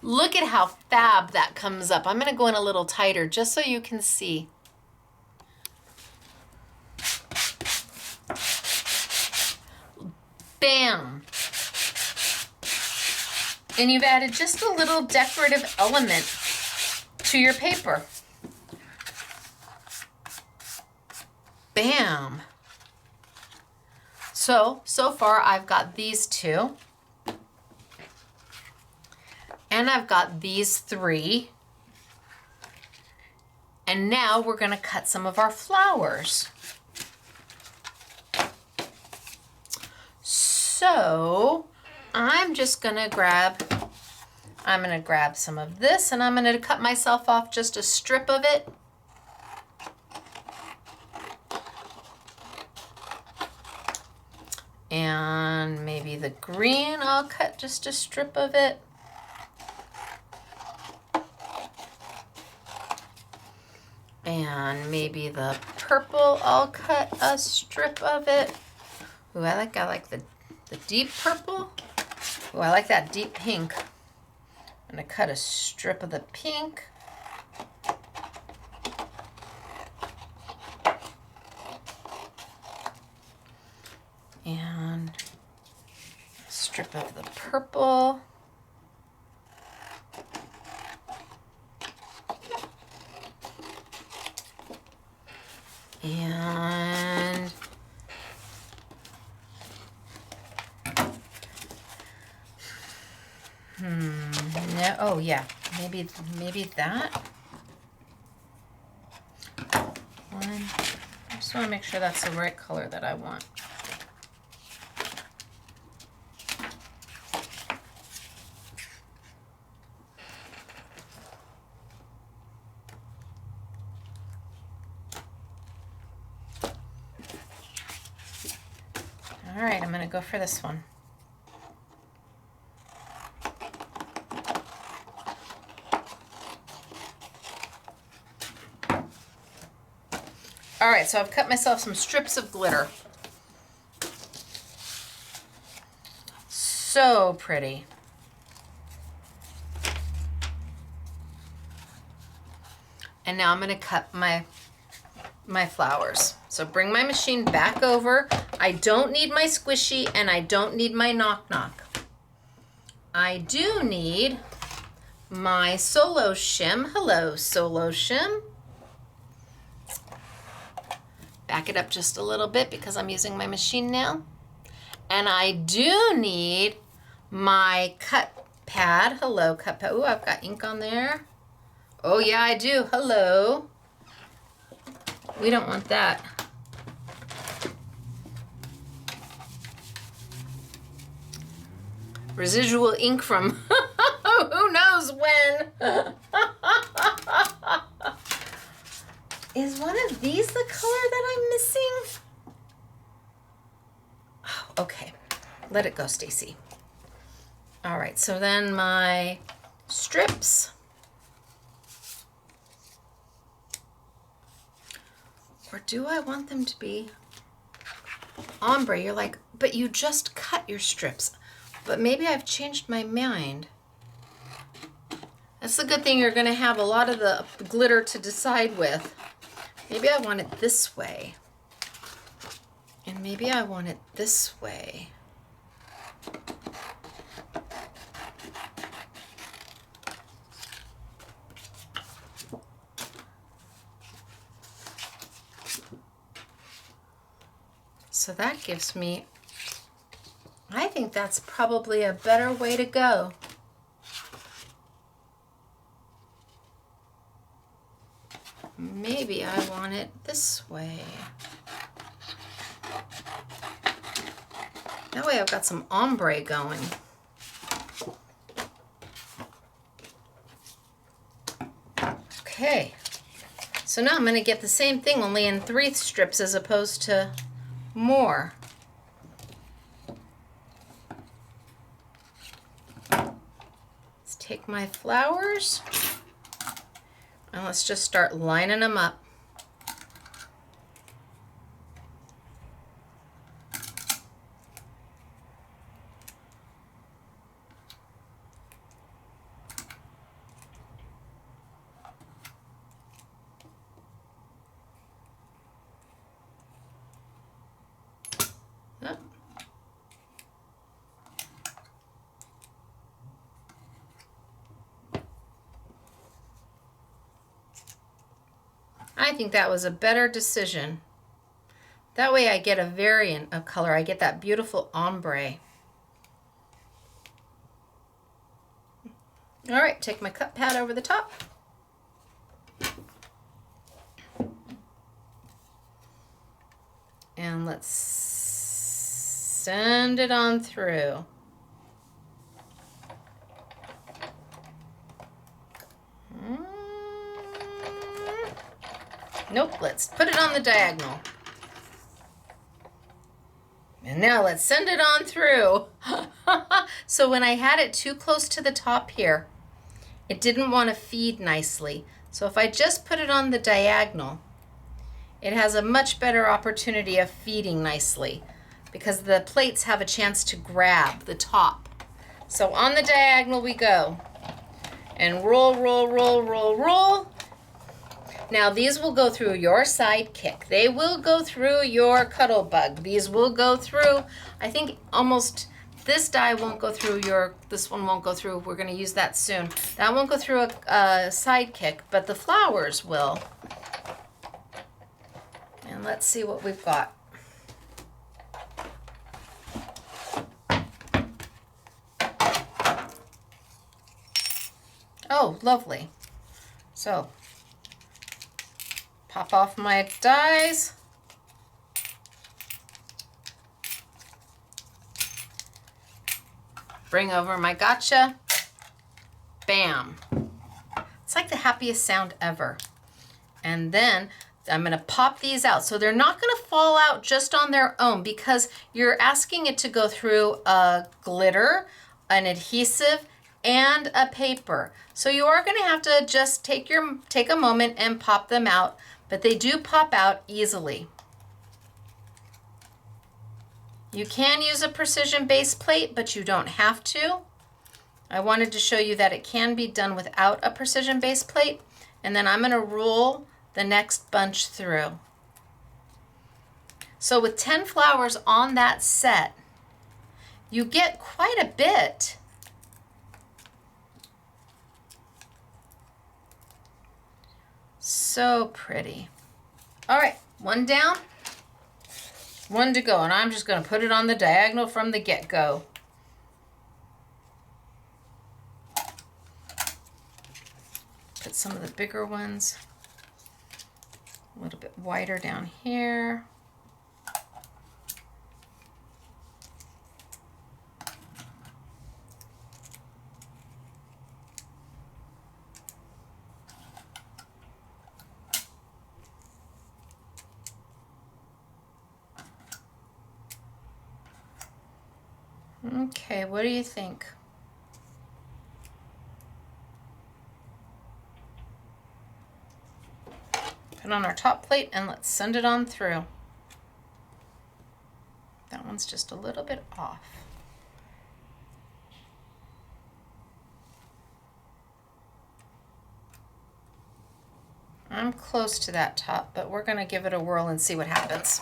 look at how fab that comes up. I'm going to go in a little tighter just so you can see. Bam. And you've added just a little decorative element to your paper. Bam. So far I've got these two. And I've got these three. And now we're going to cut some of our flowers. So I'm just going to grab some of this, and I'm going to cut myself off just a strip of it. And maybe the green, I'll cut just a strip of it. And maybe the purple, I'll cut a strip of it. Ooh, I like the deep purple. Ooh, I like that deep pink. I'm gonna cut a strip of the pink. And strip of the purple. And no, oh yeah, maybe that one. I just want to make sure that's the right color that I want. All right, I'm going to go for this one. All right, so I've cut myself some strips of glitter. So pretty. And now I'm going to cut my flowers. So bring my machine back over. I don't need my squishy and I don't need my knock knock. I do need my solo shim. Hello, solo shim. Back it up just a little bit because I'm using my machine now. And I do need my cut pad. Hello, cut pad. Ooh, I've got ink on there. Oh yeah, I do. Hello. We don't want that. Residual ink from who knows when. Is one of these the color that I'm missing? Oh, okay. Let it go, Stacy. All right, so then my strips. Or do I want them to be ombre? You're like, but you just cut your strips. But maybe I've changed my mind. That's the good thing, you're going to have a lot of the glitter to decide with. Maybe I want it this way. And maybe I want it this way. So that gives me, I think that's probably a better way to go. Maybe I want it this way. That way I've got some ombre going. Okay, so now I'm going to get the same thing, only in 3 strips as opposed to more. Let's take my flowers and let's just start lining them up. I think that was a better decision. That way I get a variant of color. I get that beautiful ombre. All right, take my cut pad over the top. And let's send it on through. Nope, let's put it on the diagonal. And now let's send it on through. So when I had it too close to the top here, it didn't want to feed nicely. So if I just put it on the diagonal, it has a much better opportunity of feeding nicely because the plates have a chance to grab the top. So on the diagonal we go. And roll, roll, roll, roll, roll. Now these will go through your sidekick. They will go through your Cuttlebug. These will go through, I think, almost This die won't go through this one won't go through. We're going to use that soon. That won't go through a sidekick, but the flowers will. And let's see what we've got. Oh, lovely. So, pop off my dies. Bring over my gotcha. Bam. It's like the happiest sound ever. And then I'm going to pop these out. So they're not going to fall out just on their own because you're asking it to go through a glitter, an adhesive, and a paper. So you are going to have to just take a moment and pop them out, but they do pop out easily. You can use a precision base plate, but you don't have to. I wanted to show you that it can be done without a precision base plate. And then I'm going to roll the next bunch through. So with 10 flowers on that set, you get quite a bit. So pretty. All right, one down, one to go, and I'm just going to put it on the diagonal from the get-go. Put some of the bigger ones a little bit wider down here. Okay, what do you think? Put on our top plate and let's send it on through. That one's just a little bit off. I'm close to that top, but we're going to give it a whirl and see what happens.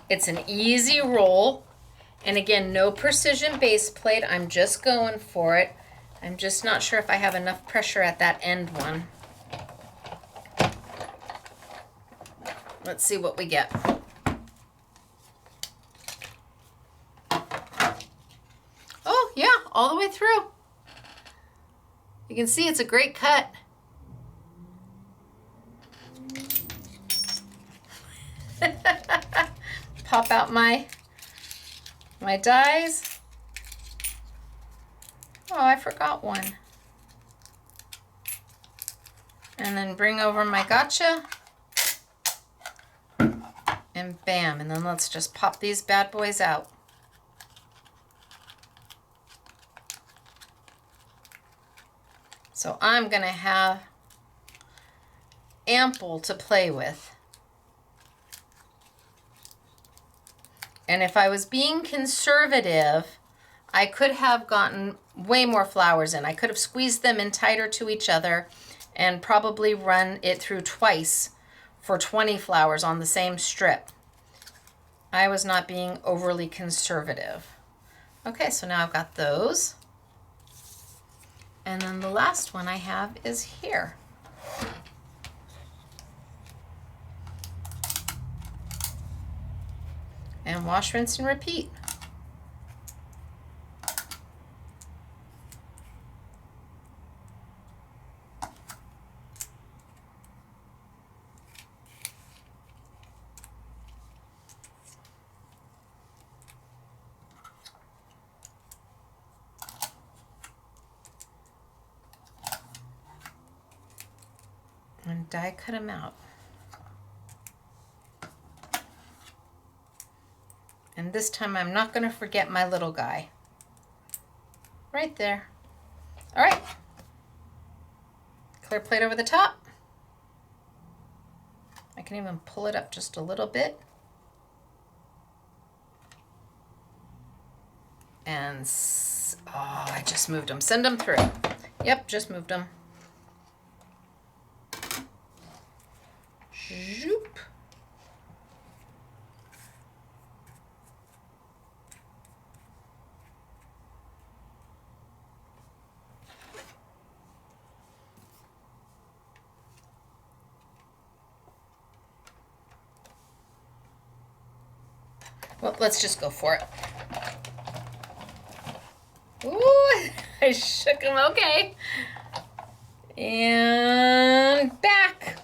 It's an easy roll, and again, no precision base plate. I'm just going for it. I'm just not sure if I have enough pressure at that end one. Let's see what we get. Oh yeah, all the way through. You can see it's a great cut. Pop out my dies. Oh, I forgot one. And then bring over my gotcha. And bam, and then let's just pop these bad boys out. So I'm gonna have ample to play with. And if I was being conservative, I could have gotten way more flowers in. I could have squeezed them in tighter to each other and probably run it through twice for 20 flowers on the same strip. I was not being overly conservative. Okay, so now I've got those. And then the last one I have is here. And wash, rinse, and repeat. And die cut them out. And this time I'm not going to forget my little guy. Right there. All right. Clear plate over the top. I can even pull it up just a little bit. And, oh, I just moved them. Send them through. Yep, just moved them. Well, let's just go for it. Ooh, I shook them. Okay. And back.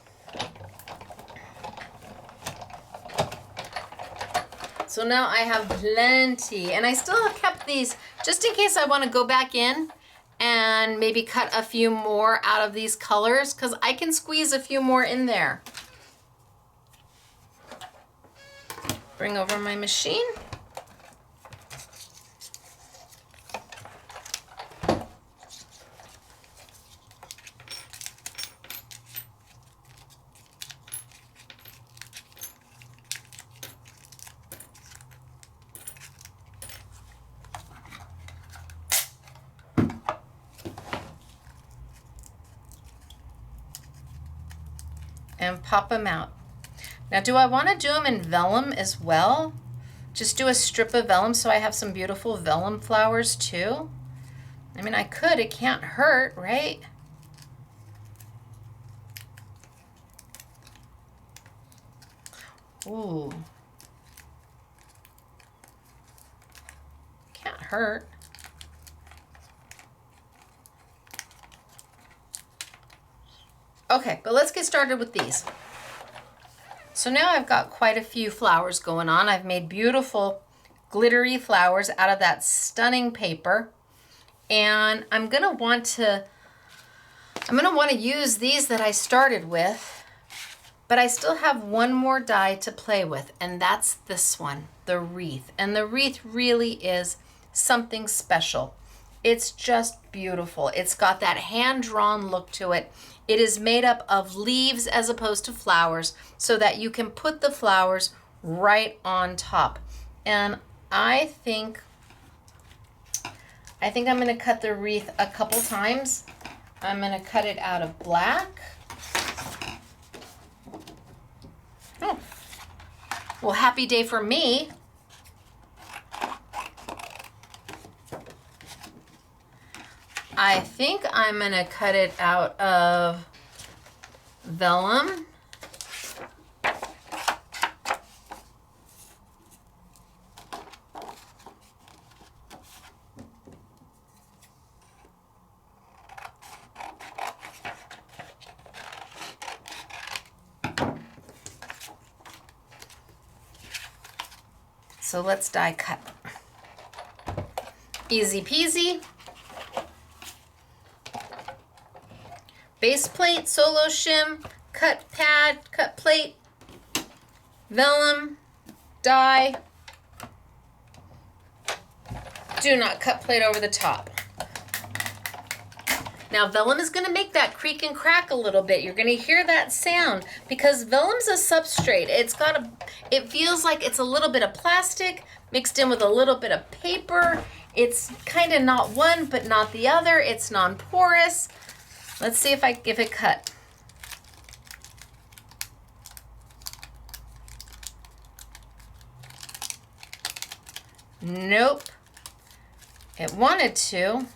So now I have plenty, and I still have kept these just in case I want to go back in and maybe cut a few more out of these colors, because I can squeeze a few more in there. Bring over my machine. And pop them out. Now, do I want to do them in vellum as well? Just do a strip of vellum so I have some beautiful vellum flowers too? I mean, I could, it can't hurt, right? Ooh. Can't hurt. Okay, but let's get started with these. So now I've got quite a few flowers going on. I've made beautiful glittery flowers out of that stunning paper. And I'm gonna want to use these that I started with, but I still have one more die to play with, and that's this one, the wreath. And the wreath really is something special. It's just beautiful. It's got that hand-drawn look to it. It is made up of leaves as opposed to flowers, so that you can put the flowers right on top. And I think I'm gonna cut the wreath a couple times. I'm gonna cut it out of black. Oh, well, happy day for me. I think I'm gonna cut it out of vellum. So let's die cut. Easy peasy. Base plate, solo shim, cut pad, cut plate, vellum, die. Do not cut plate over the top. Now vellum is gonna make that creak and crack a little bit. You're gonna hear that sound because vellum's a substrate. It feels like it's a little bit of plastic mixed in with a little bit of paper. It's kind of not one, but not the other. It's non-porous. Let's see if it cut. Nope. It wanted to.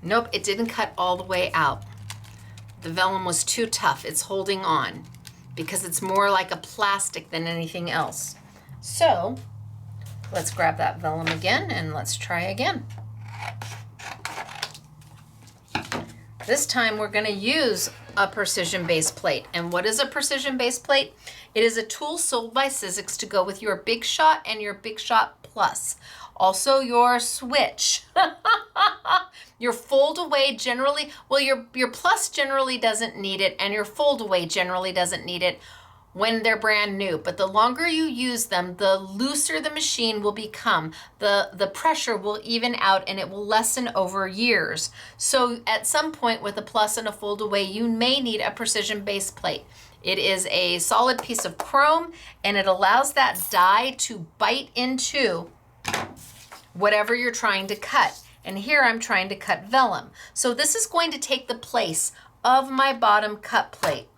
Nope, it didn't cut all the way out. The vellum was too tough. It's holding on because it's more like a plastic than anything else. So, let's grab that vellum again and let's try again. This time we're gonna use a precision base plate. And what is a precision base plate? It is a tool sold by Sizzix to go with your Big Shot and your Big Shot Plus. Also your switch. Your fold away generally, well, your Plus generally doesn't need it, and your fold away generally doesn't need it when they're brand new. But the longer you use them, the looser the machine will become. The pressure will even out and it will lessen over years. So at some point with a Plus and a fold away, you may need a precision base plate. It is a solid piece of chrome and it allows that die to bite into whatever you're trying to cut. And here I'm trying to cut vellum. So this is going to take the place of my bottom cut plate.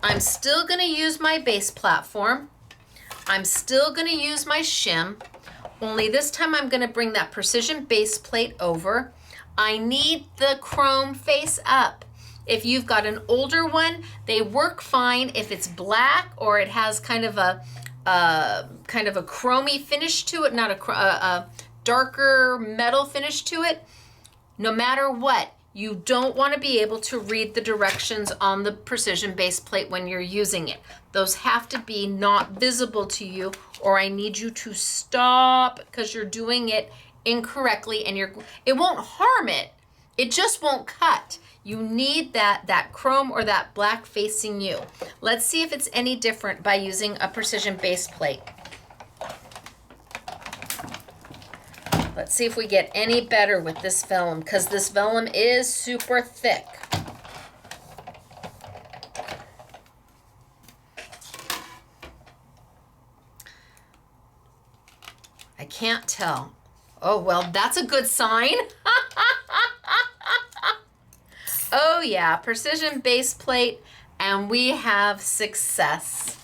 I'm still gonna use my base platform. I'm still gonna use my shim, only this time I'm gonna bring that precision base plate over. I need the chrome face up. If you've got an older one, they work fine if it's black or it has kind of a chromy finish to it, not a darker metal finish to it. No matter what, you don't want to be able to read the directions on the precision base plate when you're using it. Those have to be not visible to you, or I need you to stop because you're doing it incorrectly, and it won't harm it. It just won't cut. You need that chrome or that black facing you. Let's see if it's any different by using a precision base plate. Let's see if we get any better with this vellum, because this vellum is super thick. I can't tell. Oh, well, that's a good sign. Oh yeah, precision base plate, and we have success.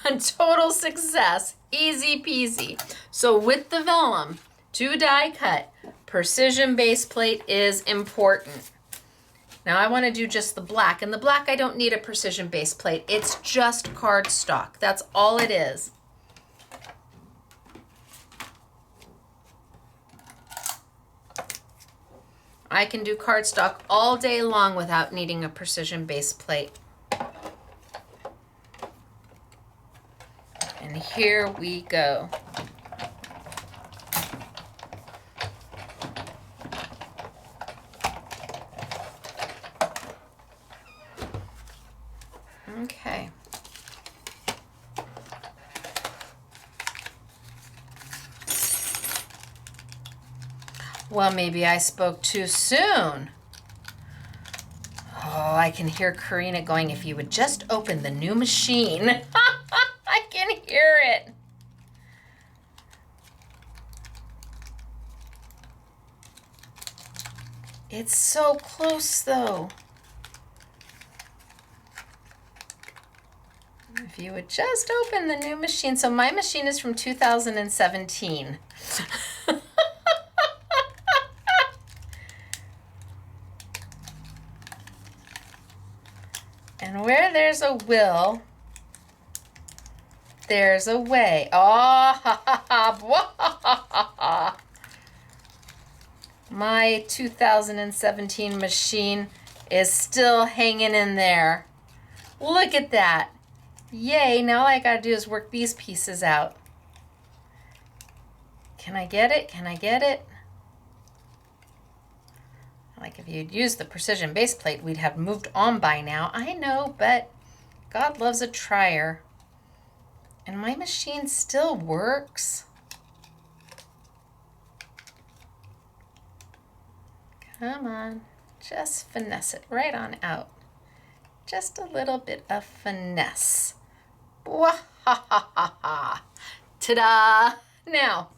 Total success, easy peasy. So with the vellum, to die cut, precision base plate is important. Now I want to do just the black, and the black I don't need a precision base plate. It's just cardstock. That's all it is. I can do cardstock all day long without needing a precision base plate. And here we go. Okay. Well, maybe I spoke too soon. Oh, I can hear Karina going, if you would just open the new machine. I can hear it. It's so close though. If you would just open the new machine. So my machine is from 2017. And where there's a will, there's a way. Oh, ha, ha, ha. My 2017 machine is still hanging in there. Look at that. Yay, now all I gotta do is work these pieces out. Can I get it? Can I get it? Like if you'd used the precision base plate, we'd have moved on by now. I know, but God loves a trier. And my machine still works. Come on, just finesse it right on out. Just a little bit of finesse. Wah ha ha ha ha. Ta-da! Now,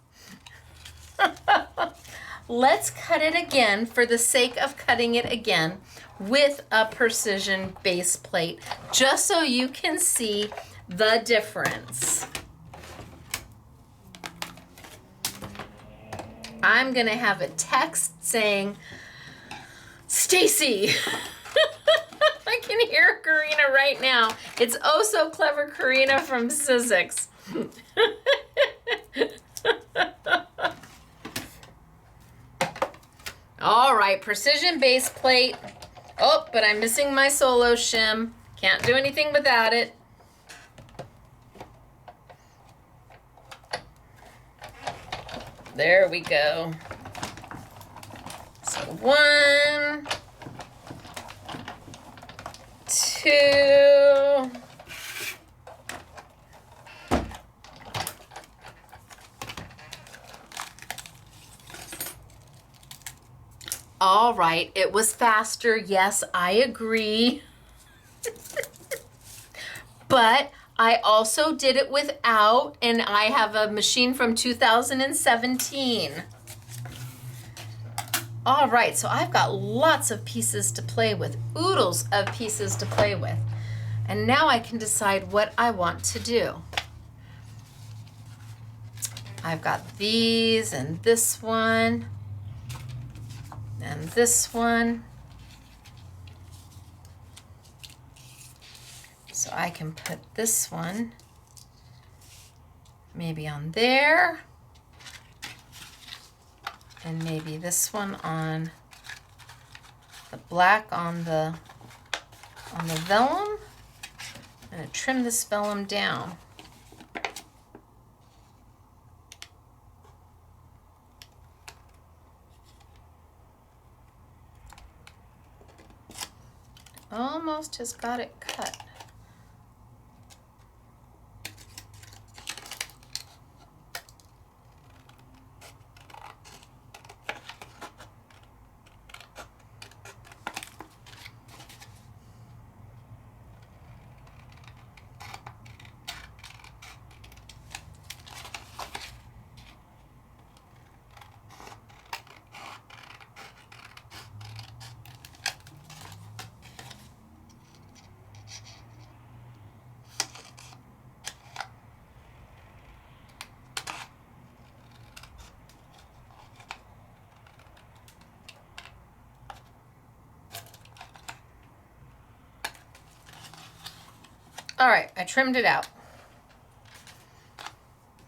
let's cut it again for the sake of cutting it again with a precision base plate, just so you can see the difference. I'm gonna have a text saying, Stacy. I can hear Karina right now. It's oh so clever Karina from Sizzix. All right, precision base plate. Oh, but I'm missing my solo shim. Can't do anything without it. There we go. So 1, 2. All right, it was faster. Yes, I agree. But I also did it without, and I have a machine from 2017. All right, so I've got lots of pieces to play with, oodles of pieces to play with. And now I can decide what I want to do. I've got these and this one. And this one. So I can put this one maybe on there, and maybe this one on the black on the vellum. I'm going to trim this vellum down. Almost has got it cut. All right, I trimmed it out.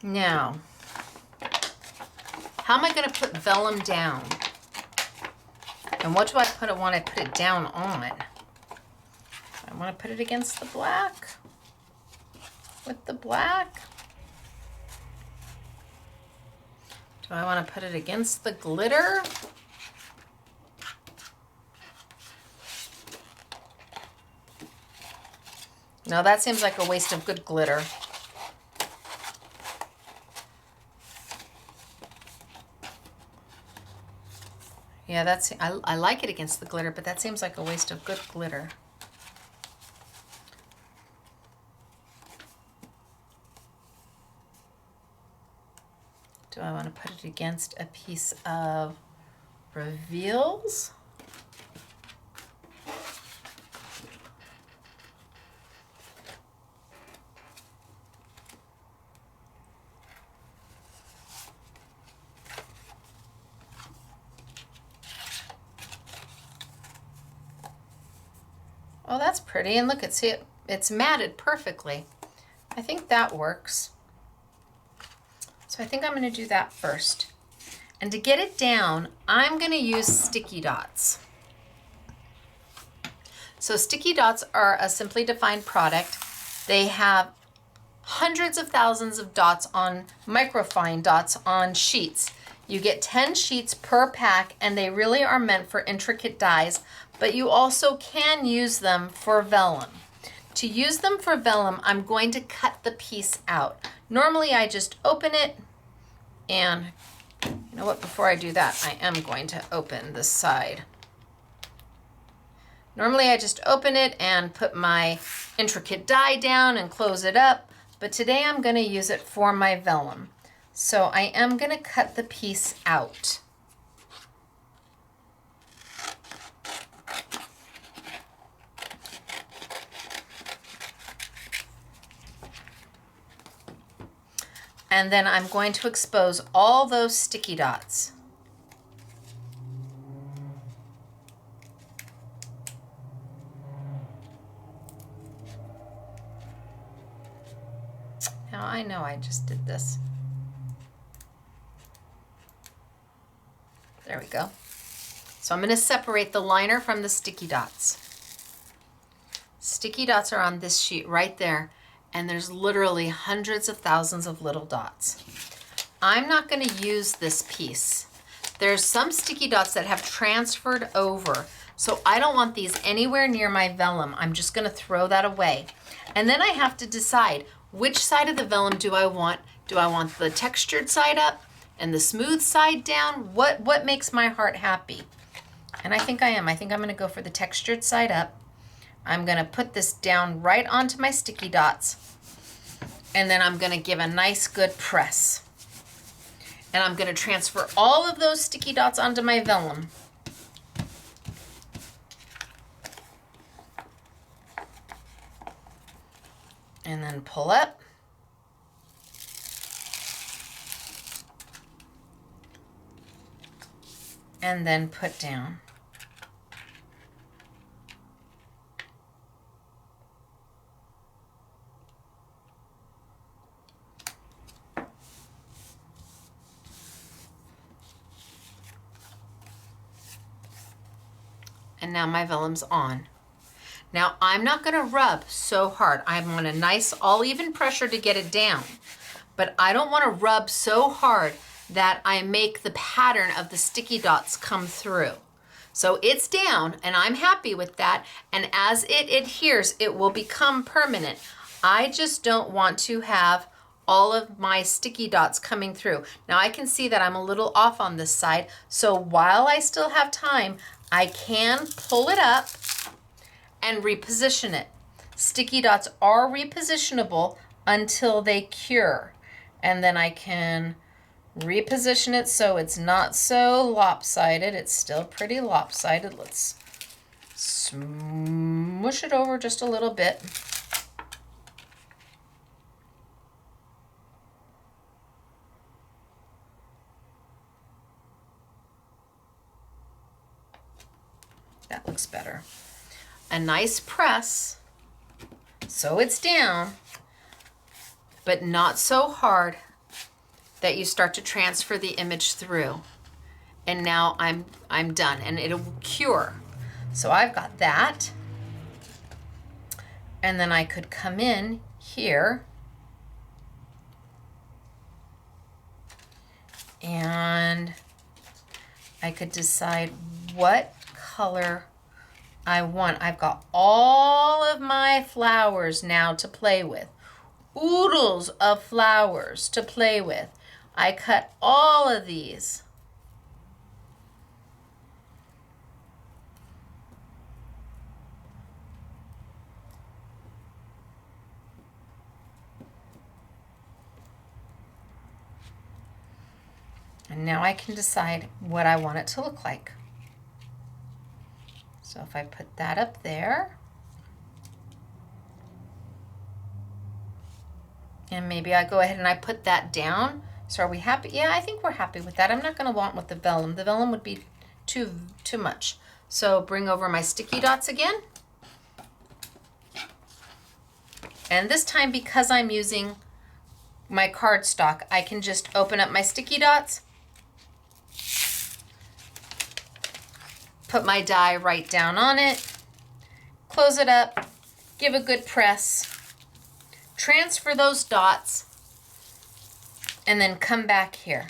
Now, how am I going to put vellum down? And what do I want to put it down on? I want to put it against the black. With the black. Do I want to put it against the glitter? No, that seems like a waste of good glitter. Yeah, I like it against the glitter, but that seems like a waste of good glitter. Do I want to put it against a piece of Reveals? Oh, that's pretty. And look, it's matted perfectly. I think that works. So I think I'm going to do that first. And to get it down, I'm going to use sticky dots. So sticky dots are a simply defined product. They have hundreds of thousands of dots on, microfine dots on sheets. You get 10 sheets per pack, and they really are meant for intricate dies, but you also can use them for vellum. To use them for vellum, I'm going to cut the piece out. Normally I just open it, and you know what, before I do that, I am going to open this side. Normally I just open it and put my intricate die down and close it up, but today I'm going to use it for my vellum. So I am going to cut the piece out. And then I'm going to expose all those sticky dots. Now I know I just did this. There we go. So I'm going to separate the liner from the sticky dots. Sticky dots are on this sheet right there, and there's literally hundreds of thousands of little dots. I'm not going to use this piece. There's some sticky dots that have transferred over, so I don't want these anywhere near my vellum. I'm just going to throw that away. And then I have to decide which side of the vellum do I want. Do I want the textured side up and the smooth side down? What makes my heart happy? And I think I'm going to go for the textured side up. I'm going to put this down right onto my sticky dots, and then I'm going to give a nice good press. And I'm going to transfer all of those sticky dots onto my vellum. And then pull up. and then put down. And now my vellum's on. Now I'm not gonna rub so hard. I'm on a nice all even pressure to get it down, but I don't wanna rub so hard that I make the pattern of the sticky dots come through. So it's down and I'm happy with that. And as it adheres, it will become permanent. I just don't want to have all of my sticky dots coming through. Now I can see that I'm a little off on this side. So while I still have time, I can pull it up and reposition it. Sticky dots are repositionable until they cure. And then I can reposition it so it's not so lopsided. It's still pretty lopsided. Let's smush it over just a little bit. That looks better. A nice press so it's down, but not so hard that you start to transfer the image through. And now I'm done and it'll cure. So I've got that. And then I could come in here and I could decide what color I want. I've got all of my flowers now to play with. Oodles of flowers to play with. I cut all of these. And now I can decide what I want it to look like. So if I put that up there, and maybe I go ahead and I put that down. So are we happy? Yeah, I think we're happy with that. I'm not going to want with the vellum. The vellum would be too much. So bring over my sticky dots again. And this time, because I'm using my cardstock, I can just open up my sticky dots, put my die right down on it, close it up, give a good press, transfer those dots, and then come back here.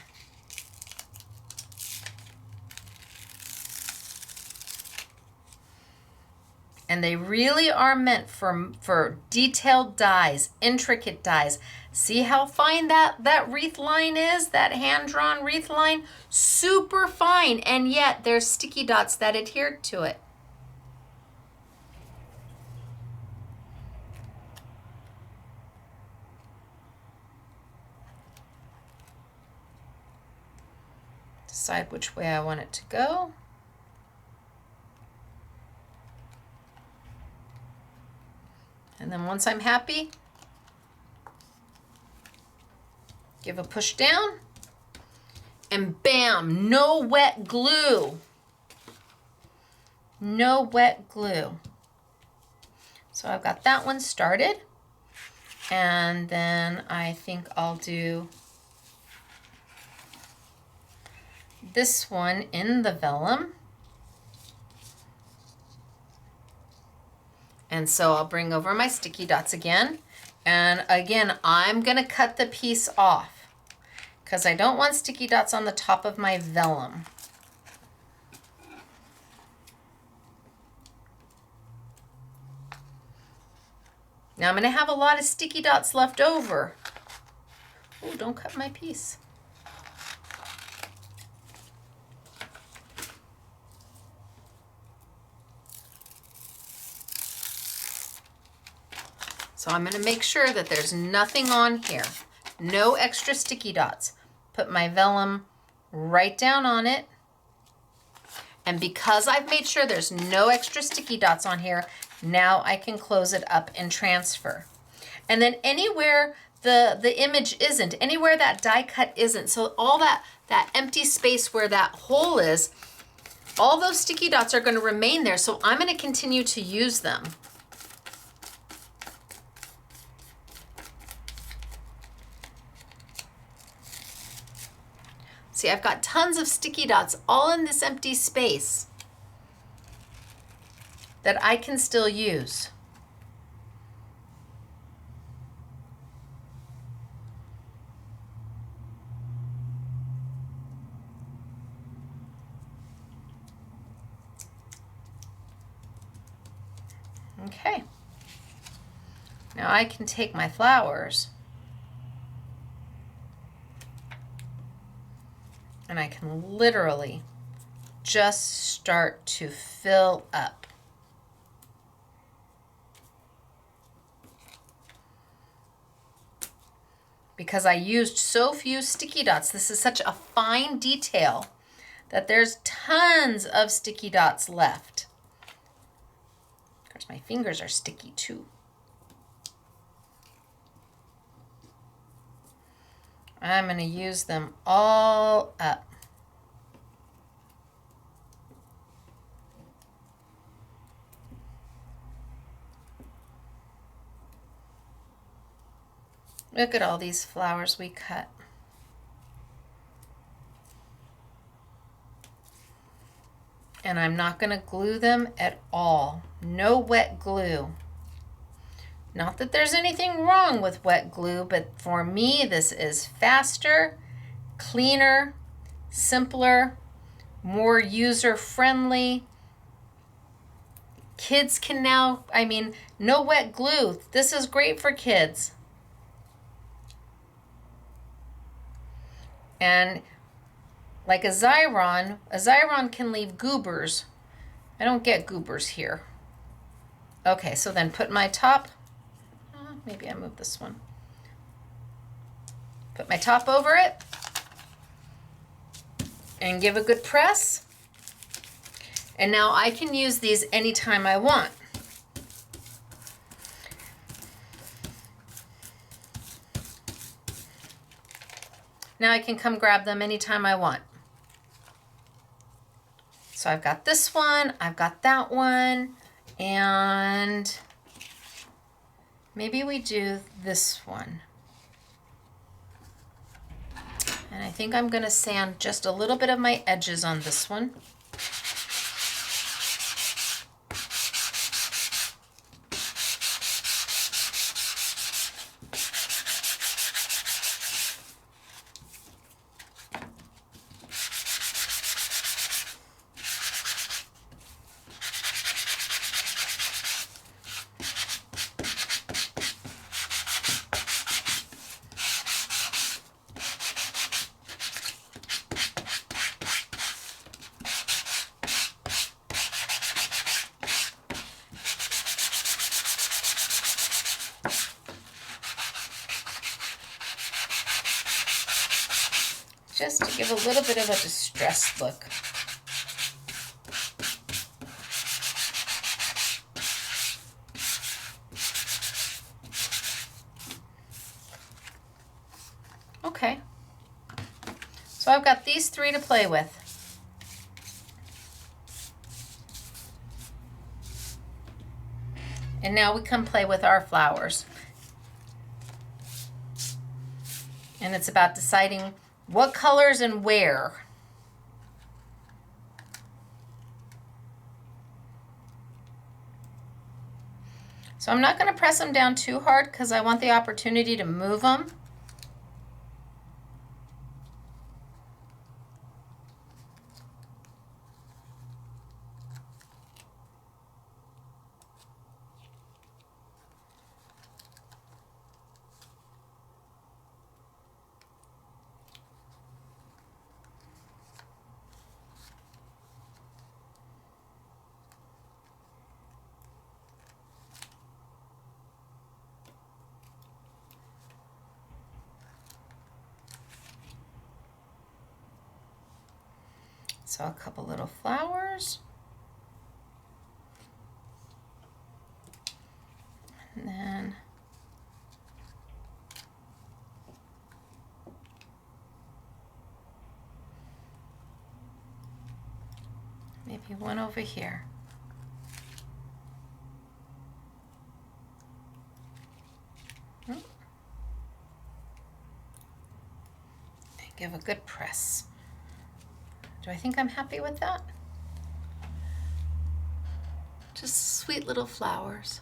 And they really are meant for detailed dies, intricate dies. See how fine that wreath line is, that hand-drawn wreath line? Super fine, and yet there's sticky dots that adhere to it. Decide which way I want it to go. And then once I'm happy, give a push down, and bam, no wet glue. No wet glue. So I've got that one started. And then I think I'll do this one in the vellum. And so I'll bring over my sticky dots again. And again, I'm gonna cut the piece off because I don't want sticky dots on the top of my vellum. Now I'm gonna have a lot of sticky dots left over. Oh, don't cut my piece. So I'm going to make sure that there's nothing on here. No extra sticky dots. Put my vellum right down on it. And because I've made sure there's no extra sticky dots on here, now I can close it up and transfer. And then anywhere the image isn't, anywhere that die cut isn't, so all that empty space where that hole is, all those sticky dots are going to remain there, so I'm going to continue to use them. See, I've got tons of sticky dots all in this empty space that I can still use. Okay. Now I can take my flowers and I can literally just start to fill up. Because I used so few sticky dots, this is such a fine detail that there's tons of sticky dots left. Of course, my fingers are sticky too. I'm going to use them all up. Look at all these flowers we cut. And I'm not going to glue them at all. No wet glue. Not that there's anything wrong with wet glue, but for me, this is faster, cleaner, simpler, more user-friendly. Kids can now, no wet glue. This is great for kids. And like a Xyron can leave goobers. I don't get goobers here. Okay, so then put my top, maybe I move this one. Put my top over it and give a good press. And now I can use these anytime I want. Now I can come grab them anytime I want. So I've got this one, I've got that one, and maybe we do this one. And I think I'm going to sand just a little bit of my edges on this one. Just to give a little bit of a distressed look. Okay, so I've got these three to play with. And now we come play with our flowers. And it's about deciding what colors and where. So I'm not going to press them down too hard because I want the opportunity to move them. So a couple little flowers. And then maybe one over here. And give a good press. Do I think I'm happy with that? Just sweet little flowers.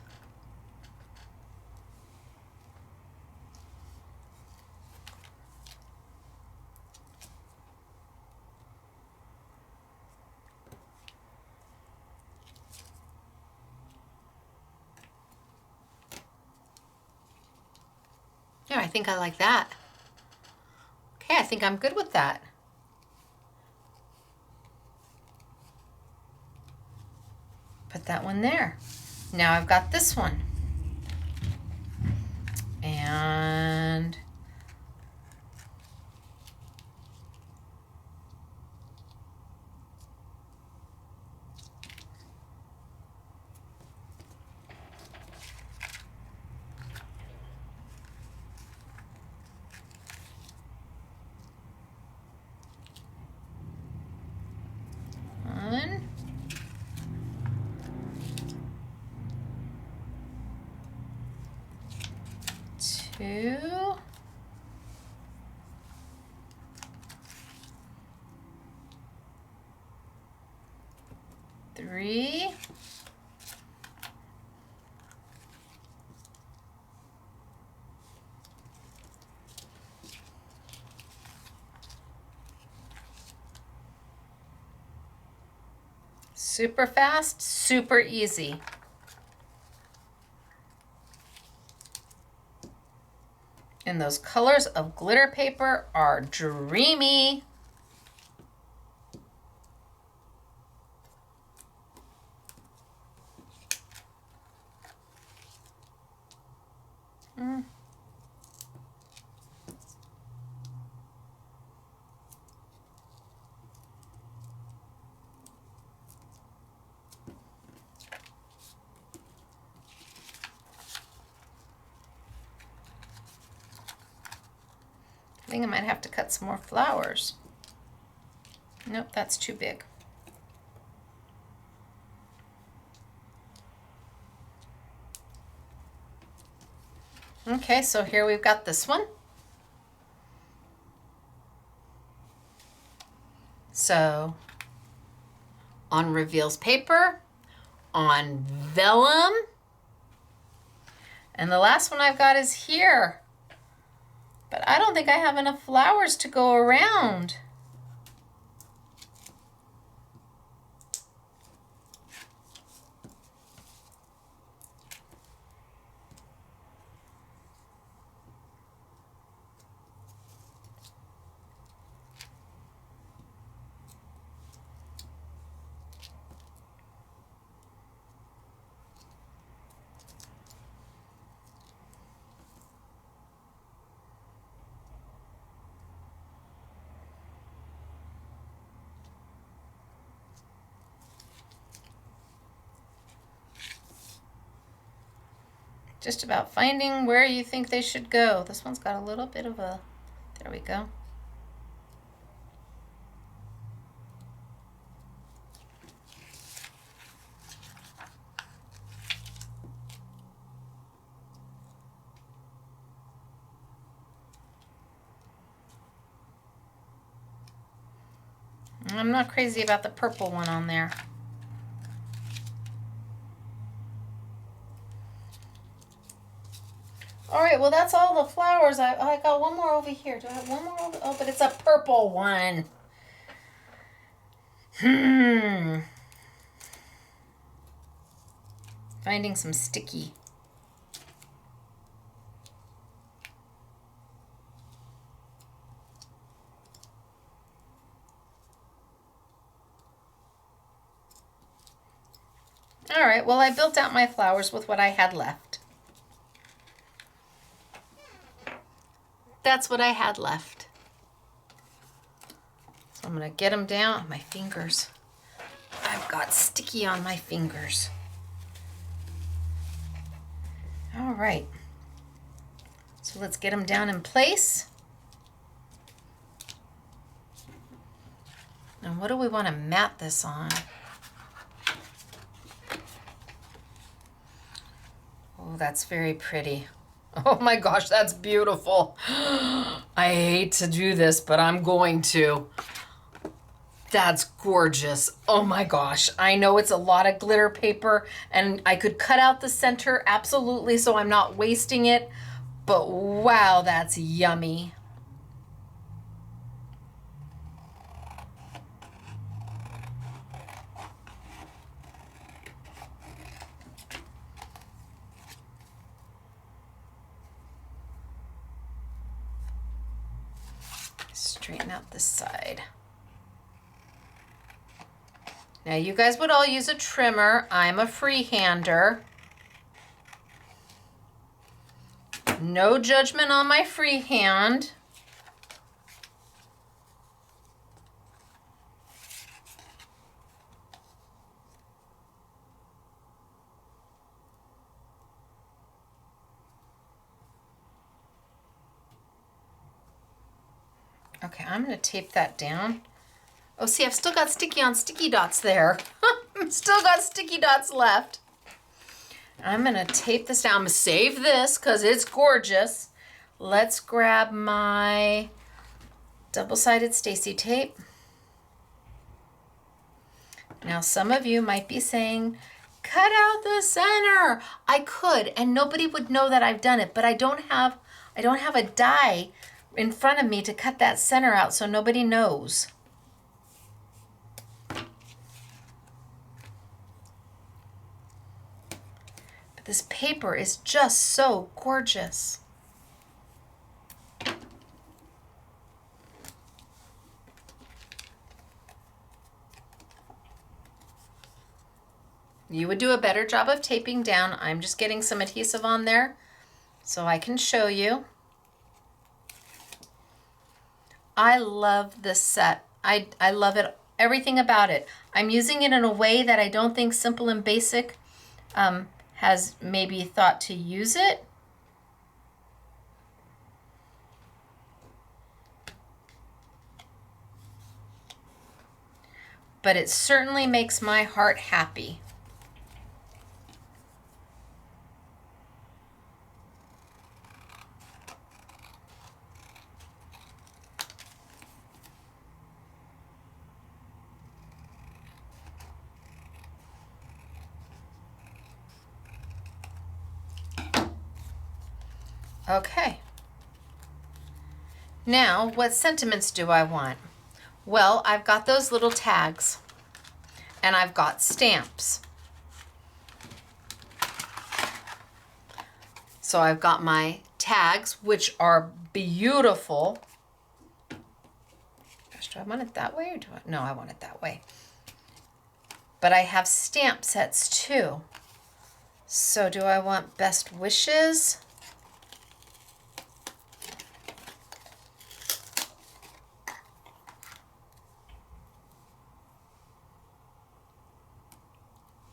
Yeah, I think I like that. Okay, I think I'm good with that. Put that one there. Now I've got this one. And one, two, three, super fast, super easy. And those colors of glitter paper are dreamy. I think I might have to cut some more flowers. Nope, that's too big. Okay, so here we've got this one. So on Reveals paper, on vellum, and the last one I've got is here. But I don't think I have enough flowers to go around. Just about finding where you think they should go. This one's got a little bit of a, there we go. I'm not crazy about the purple one on there. All right, well, that's all the flowers. I got one more over here. Do I have one more over? Oh, but it's a purple one. Finding some sticky. All right, well, I built out my flowers with what I had left. That's what I had left. So I'm gonna get them down. My fingers. I've got sticky on my fingers. All right. So let's get them down in place. And what do we want to mat this on? that's very pretty. Oh my gosh, that's beautiful. I hate to do this, but I'm going to. That's gorgeous. Oh my gosh. I know it's a lot of glitter paper and I could cut out the center, absolutely, so I'm not wasting it. But wow, that's yummy. Straighten out this side. Now you guys would all use a trimmer. I'm a freehander. No judgment on my freehand. Okay, I'm gonna tape that down. Oh, see, I've still got sticky on sticky dots there. Still got sticky dots left. I'm gonna tape this down. I'm gonna save this because it's gorgeous. Let's grab my double-sided Stacy tape. Now, some of you might be saying, cut out the center. I could, and nobody would know that I've done it, but I don't have a die in front of me to cut that center out so nobody knows. But this paper is just so gorgeous. You would do a better job of taping down. I'm just getting some adhesive on there so I can show you. I love this set. I love it, everything about it. I'm using it in a way that I don't think Simple and Basic has maybe thought to use it. But it certainly makes my heart happy. Okay. Now, what sentiments do I want? Well, I've got those little tags, and I've got stamps. So I've got my tags, which are beautiful. Gosh, do I want it that way or do I? No, I want it that way. But I have stamp sets too. So do I want best wishes?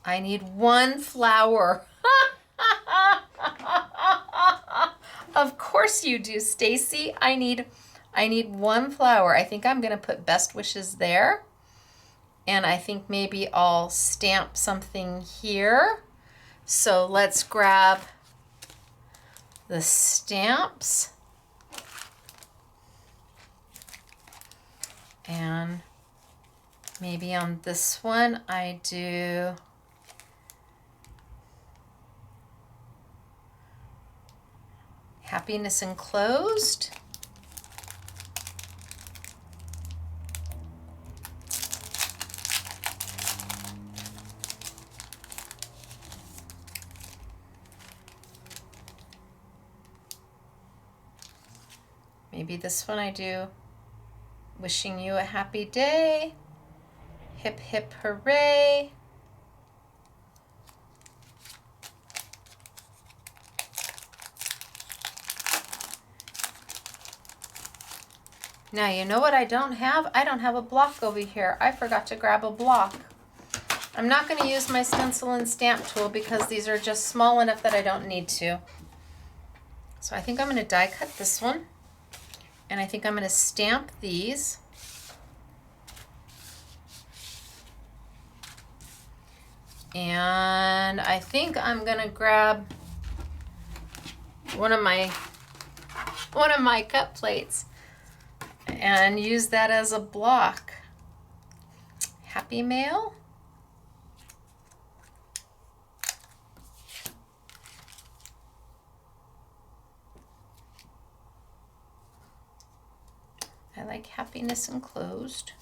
I need one flower. Of course you do, Stacy. I need one flower. I think I'm gonna put best wishes there. And I think maybe I'll stamp something here. So let's grab the stamps. And maybe on this one I do happiness enclosed. Maybe this one I do wishing you a happy day. Hip hip hooray. Now, you know what I don't have? I don't have a block over here. I forgot to grab a block. I'm not going to use my stencil and stamp tool because these are just small enough that I don't need to. So I think I'm going to die cut this one. And I think I'm going to stamp these. And I think I'm going to grab one of my cut plates and use that as a block. Happy Mail. I like happiness enclosed.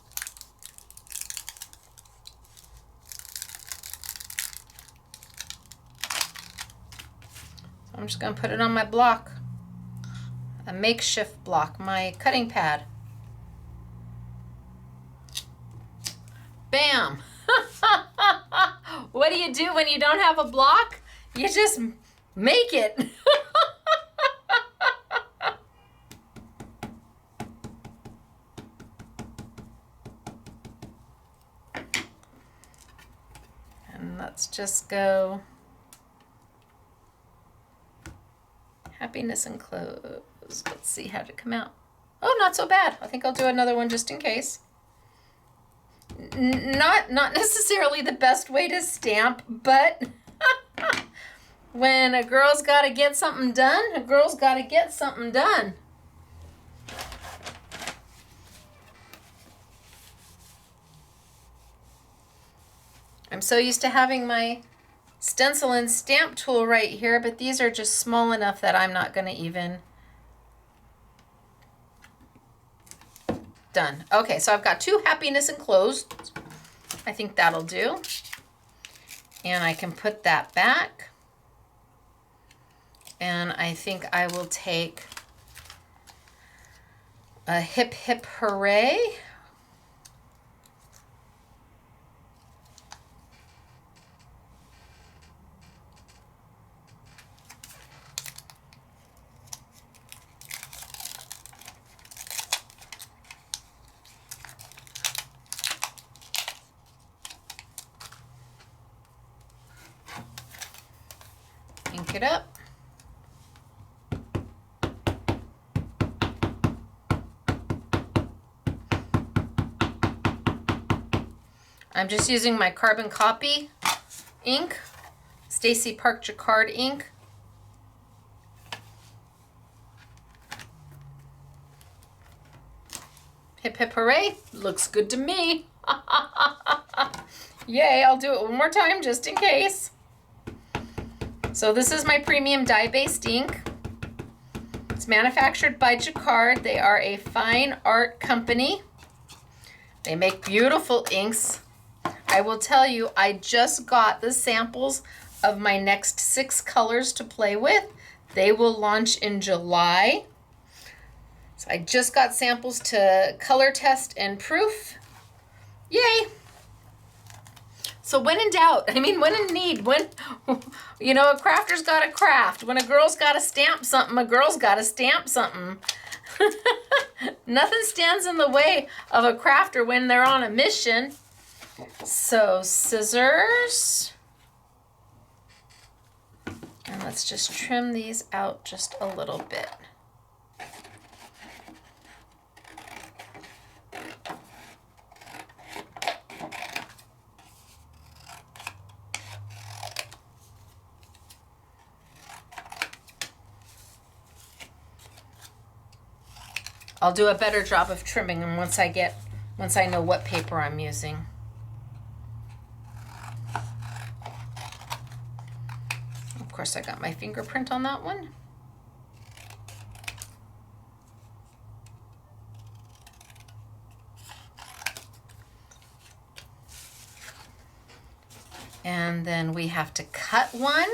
I'm just going to put it on my block, a makeshift block, my cutting pad. Bam! What do you do when you don't have a block? You just make it. And let's just go happiness enclosed. Let's see how it come out. Oh, not so bad. I think I'll do another one just in case. Not necessarily the best way to stamp, but when a girl's got to get something done, a girl's got to get something done. I'm so used to having my stencil and stamp tool right here, but these are just small enough that I'm not going to even. Done. Okay, so I've got 2 happiness enclosed. I think that'll do. And I can put that back. And I think I will take a hip hip hooray. Ink it up. I'm just using my carbon copy ink, Stacy Park Jacquard ink. Hip hip hooray, looks good to me. Yay, I'll do it one more time just in case. So this is my premium dye-based ink. It's manufactured by Jacquard. They are a fine art company. They make beautiful inks. I will tell you, I just got the samples of my next 6 colors to play with. They will launch in July. So I just got samples to color test and proof. Yay! So when in doubt, I mean, when in need, when, you know, a crafter's got to craft. When a girl's got to stamp something, a girl's got to stamp something. Nothing stands in the way of a crafter when they're on a mission. So scissors. And let's just trim these out just a little bit. I'll do a better job of trimming them once I know what paper I'm using. Of course, I got my fingerprint on that one. And then we have to cut one.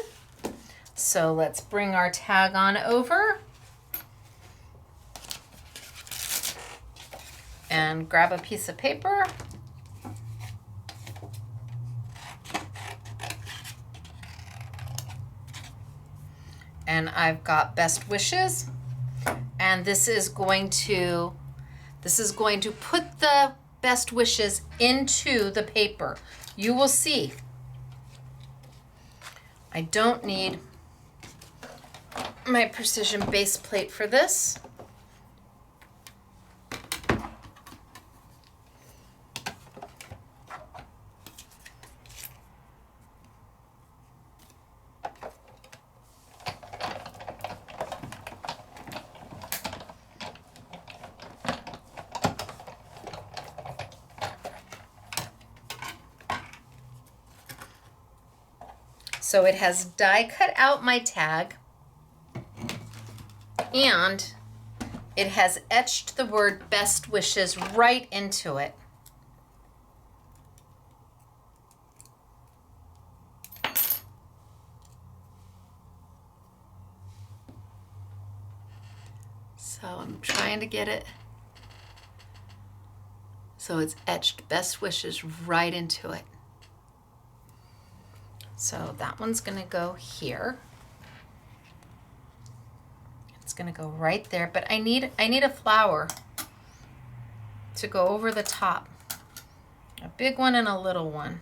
So let's bring our tag on over. And grab a piece of paper. And I've got Best Wishes. And this is going to put the Best Wishes into the paper. You will see. I don't need my precision base plate for this. So it has die cut out my tag, and it has etched the word best wishes right into it. So I'm trying to get it. So it's etched best wishes right into it. So that one's gonna go here. It's gonna go right there, but I need a flower to go over the top. A big one and a little one.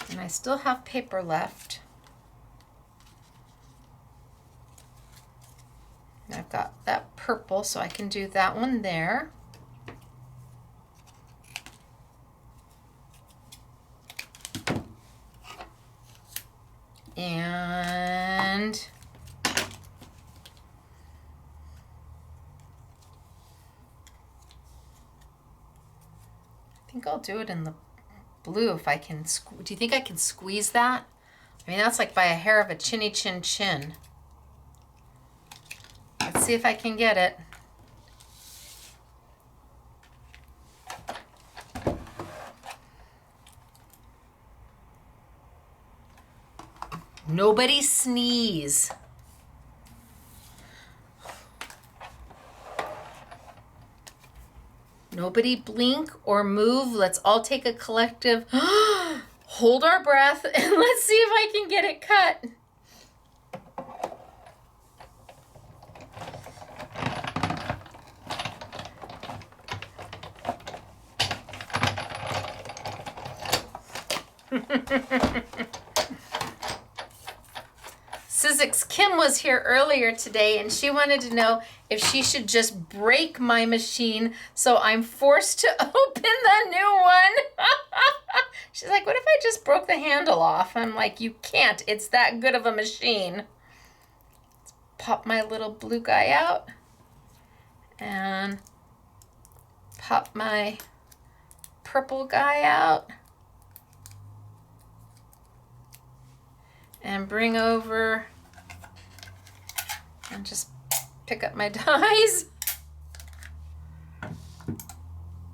And I still have paper left. And I've got that purple, so I can do that one there. And I think I'll do it in the blue if I can. Do you think I can squeeze that? I mean, that's like by a hair of a chinny chin chin. Let's see if I can get it. Nobody sneeze. Nobody blink or move. Let's all take a collective hold our breath and let's see if I can get it cut. Sizzix Kim was here earlier today and she wanted to know if she should just break my machine, so I'm forced to open the new one. She's like, what if I just broke the handle off? I'm like, you can't. It's that good of a machine. Let's pop my little blue guy out and pop my purple guy out. And bring over and just pick up my dies.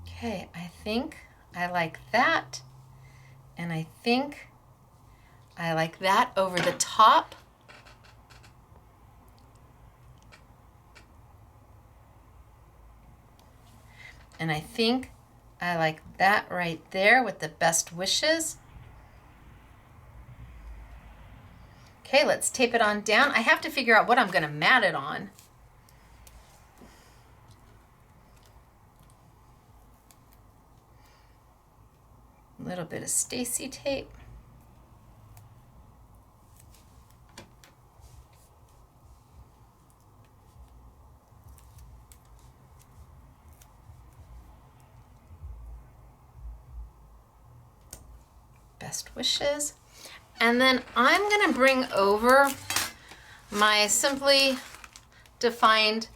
Okay, I think I like that. And I think I like that over the top. And I think I like that right there with the best wishes. Okay, let's tape it on down. I have to figure out what I'm going to mat it on. A little bit of Stacy tape. Best wishes. And then I'm going to bring over my Simply Defined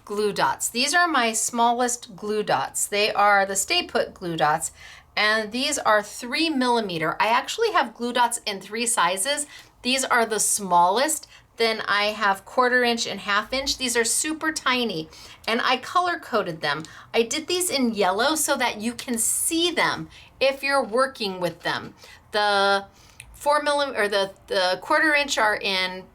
glue dots. These are my smallest glue dots. They are the Stay Put glue dots, and these are 3 millimeter. I actually have glue dots in 3 sizes. These are the smallest. Then I have 1/4 inch and 1/2 inch. These are super tiny, and I color coded them. I did these in yellow so that you can see them if you're working with them. The 4 millimeter or the 1/4 inch are in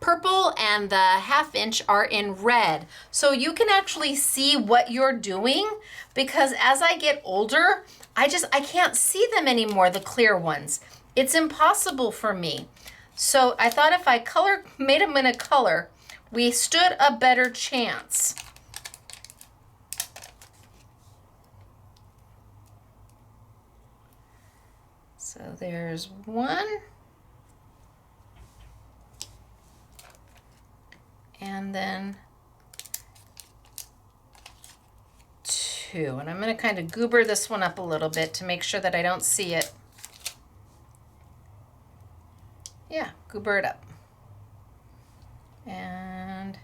purple and the 1/2 inch are in red. So you can actually see what you're doing, because as I get older, I can't see them anymore, the clear ones. It's impossible for me. So I thought if I made them in a color, we stood a better chance. So there's 1. And then 2. And I'm going to kind of goober this one up a little bit to make sure that I don't see it. Yeah, goober it up. And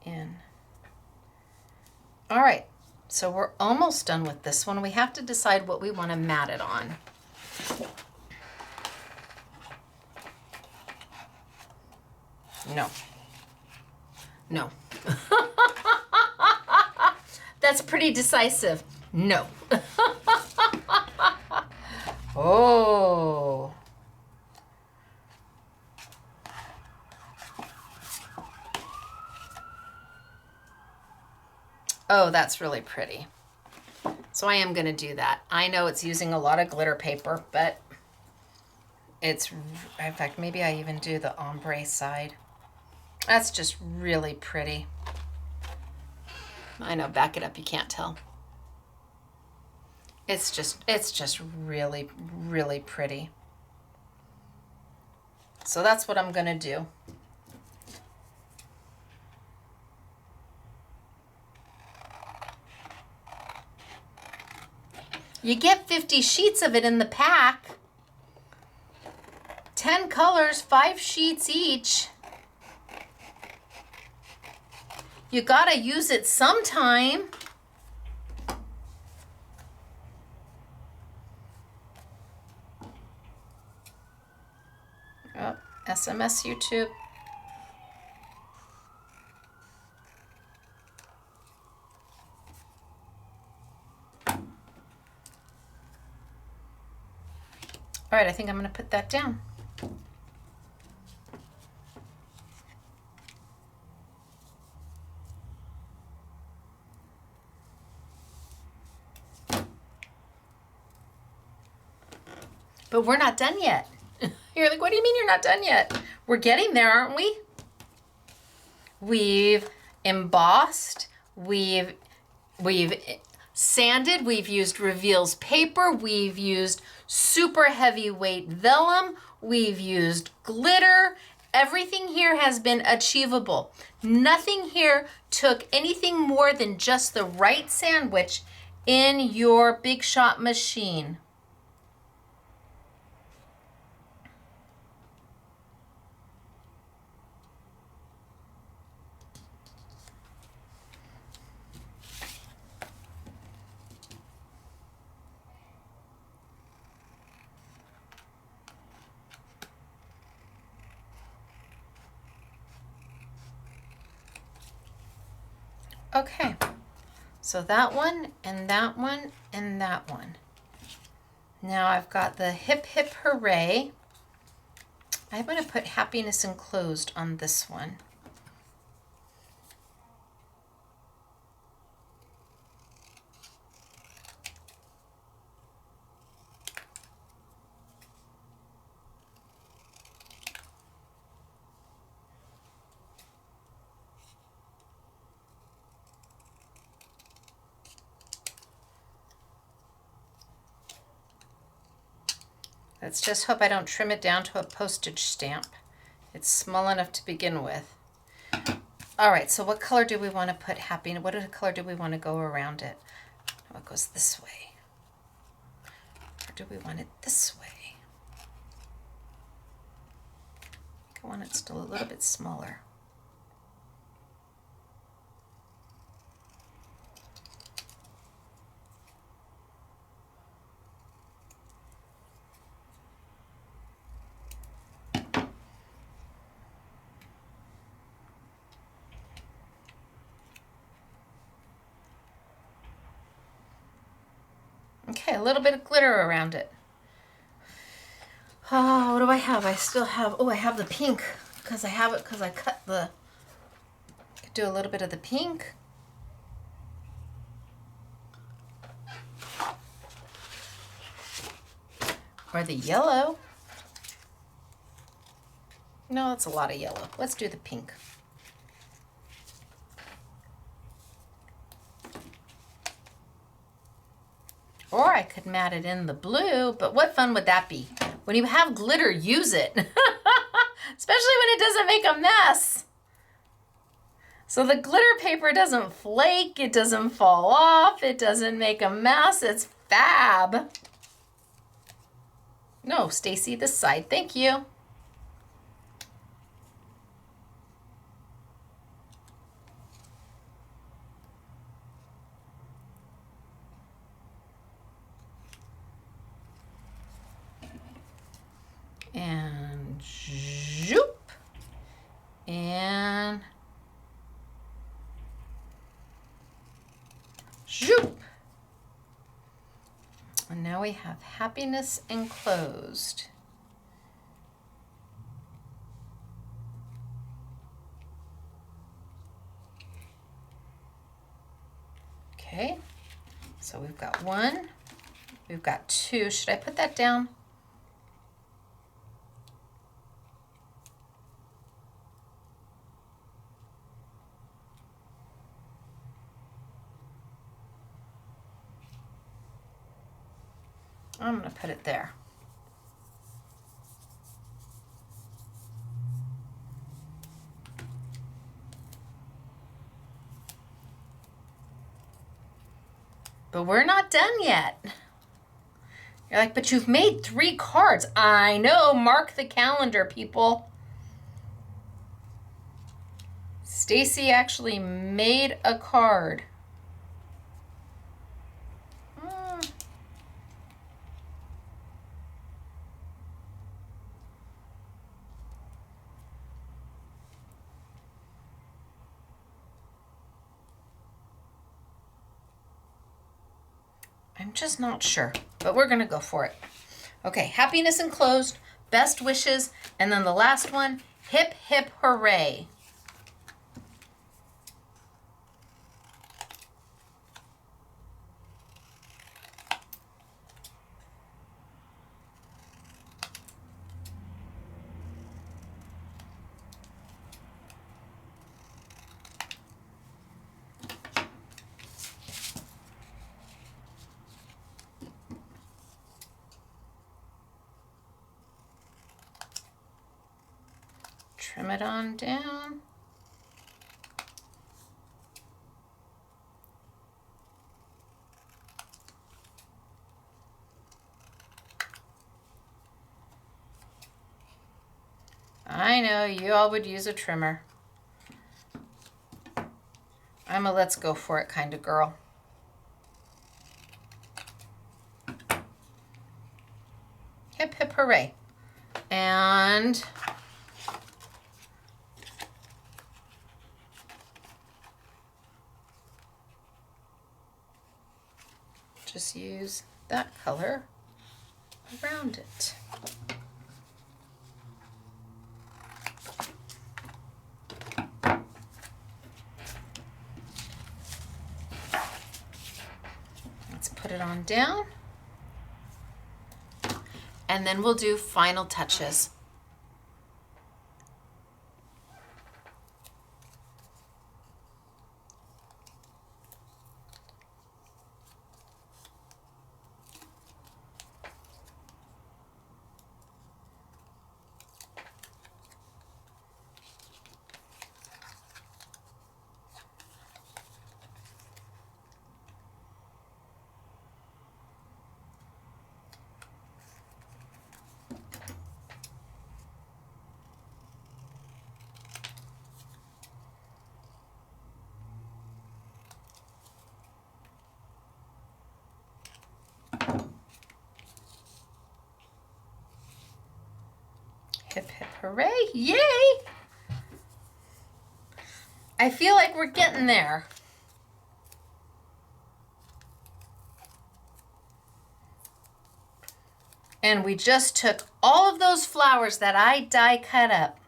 in. All right. So we're almost done with this one. We have to decide what we want to mat it on. No. No. That's pretty decisive. No. Oh. Oh, that's really pretty. So I am going to do that. I know it's using a lot of glitter paper, but it's, in fact, maybe I even do the ombre side. That's just really pretty. I know, back it up, you can't tell. It's just really, really pretty. So that's what I'm going to do. You get 50 sheets of it in the pack. 10 colors, 5 sheets each. You gotta use it sometime. Oh, SMS YouTube. All right, I think I'm gonna put that down. But we're not done yet. You're like, what do you mean you're not done yet? We're getting there, aren't we? We've embossed, we've sanded, we've used Reveal's paper, we've used super heavyweight vellum, we've used glitter. Everything here has been achievable. Nothing here took anything more than just the right sandwich in your Big Shot machine. Okay, so that one and that one and that one. Now I've got the hip hip hooray. I'm going to put happiness enclosed on this one. Let's just hope I don't trim it down to a postage stamp. It's small enough to begin with. All right, so what color do we want to put happy? What color do we want to go around it? Oh, it goes this way. Or do we want it this way? I want it still a little bit smaller. Okay, a little bit of glitter around it. Oh, what do I have? I still have, oh, I have the pink because I have it because I cut the, could do a little bit of the pink. Or the yellow. No, that's a lot of yellow. Let's do the pink. Or I could mat it in the blue, but what fun would that be? When you have glitter, use it. Especially when it doesn't make a mess. So the glitter paper doesn't flake, it doesn't fall off, it doesn't make a mess. It's fab. No, Stacy, this side. Thank you. Zoop. And now we have happiness enclosed. Okay, so we've got 1, we've got 2. Should I put that down? I'm going to put it there. But we're not done yet. You're like, but you've made 3 cards. I know, mark the calendar, people. Stacy actually made a card. I'm just not sure, but we're gonna go for it. Okay, happiness enclosed, best wishes, and then the last one, hip, hip, hooray. Trim it on down. I know, you all would use a trimmer. I'm a let's go for it kind of girl. Hip, hip, hooray. And just use that color around it. Let's put it on down. And then we'll do final touches. Hip, hip, hooray, yay! I feel like we're getting there. And we just took all of those flowers that I die cut up.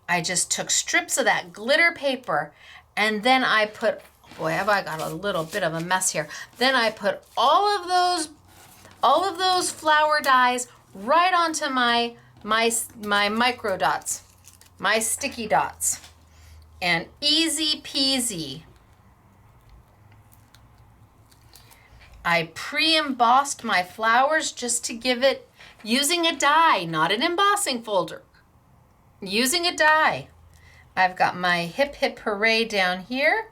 I just took strips of that glitter paper, and then I put, boy, have I got a little bit of a mess here. Then I put all of those flower dies right onto my micro dots, my sticky dots, and easy peasy. I pre-embossed my flowers just to give it, using a die, not an embossing folder, using a die. I've got my hip, hip, hooray down here.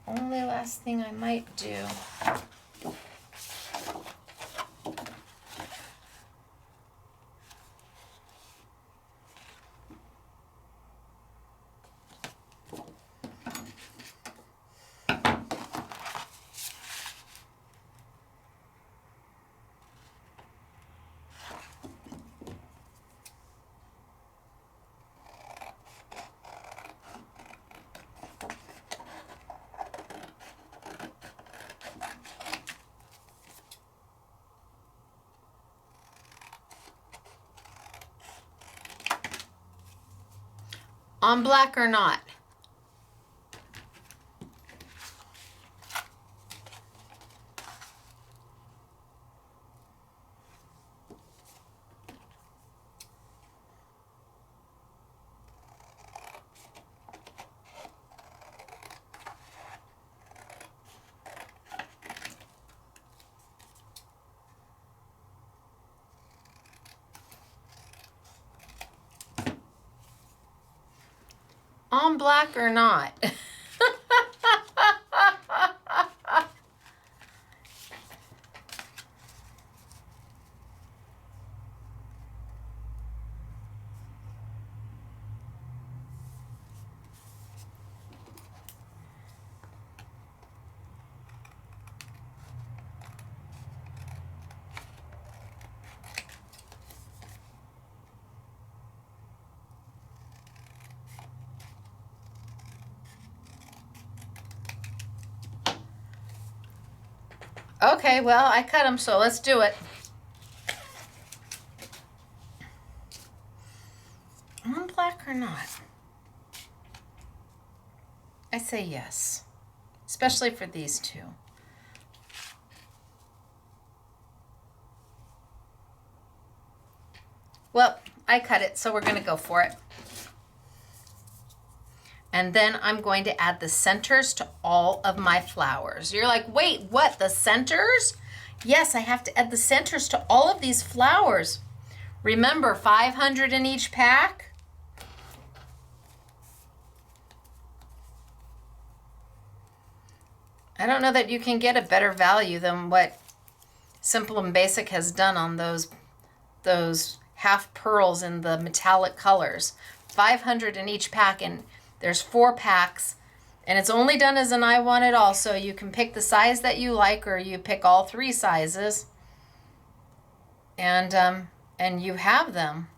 Only last thing I might do. On black or not? On black or not? Okay, well, I cut them, so let's do it. On black or not? I say yes, especially for these two. Well, I cut it, so we're going to go for it. And then I'm going to add the centers to all of my flowers. You're like, wait, what, the centers? Yes, I have to add the centers to all of these flowers. Remember, 500 in each pack. I don't know that you can get a better value than what Simple and Basic has done on those half pearls in the metallic colors. 500 in each pack, and there's 4 packs, and it's only done as an I want it all, so you can pick the size that you like, or you pick all 3 sizes, and you have them.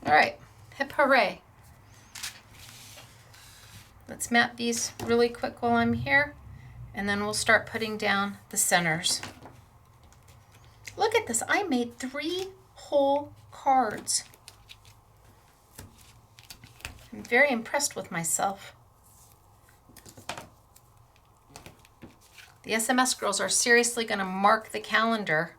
All right, hip hooray. Let's map these really quick while I'm here, and then we'll start putting down the centers. Look at this, I made 3 whole cards. I'm very impressed with myself. The SMS girls are seriously going to mark the calendar.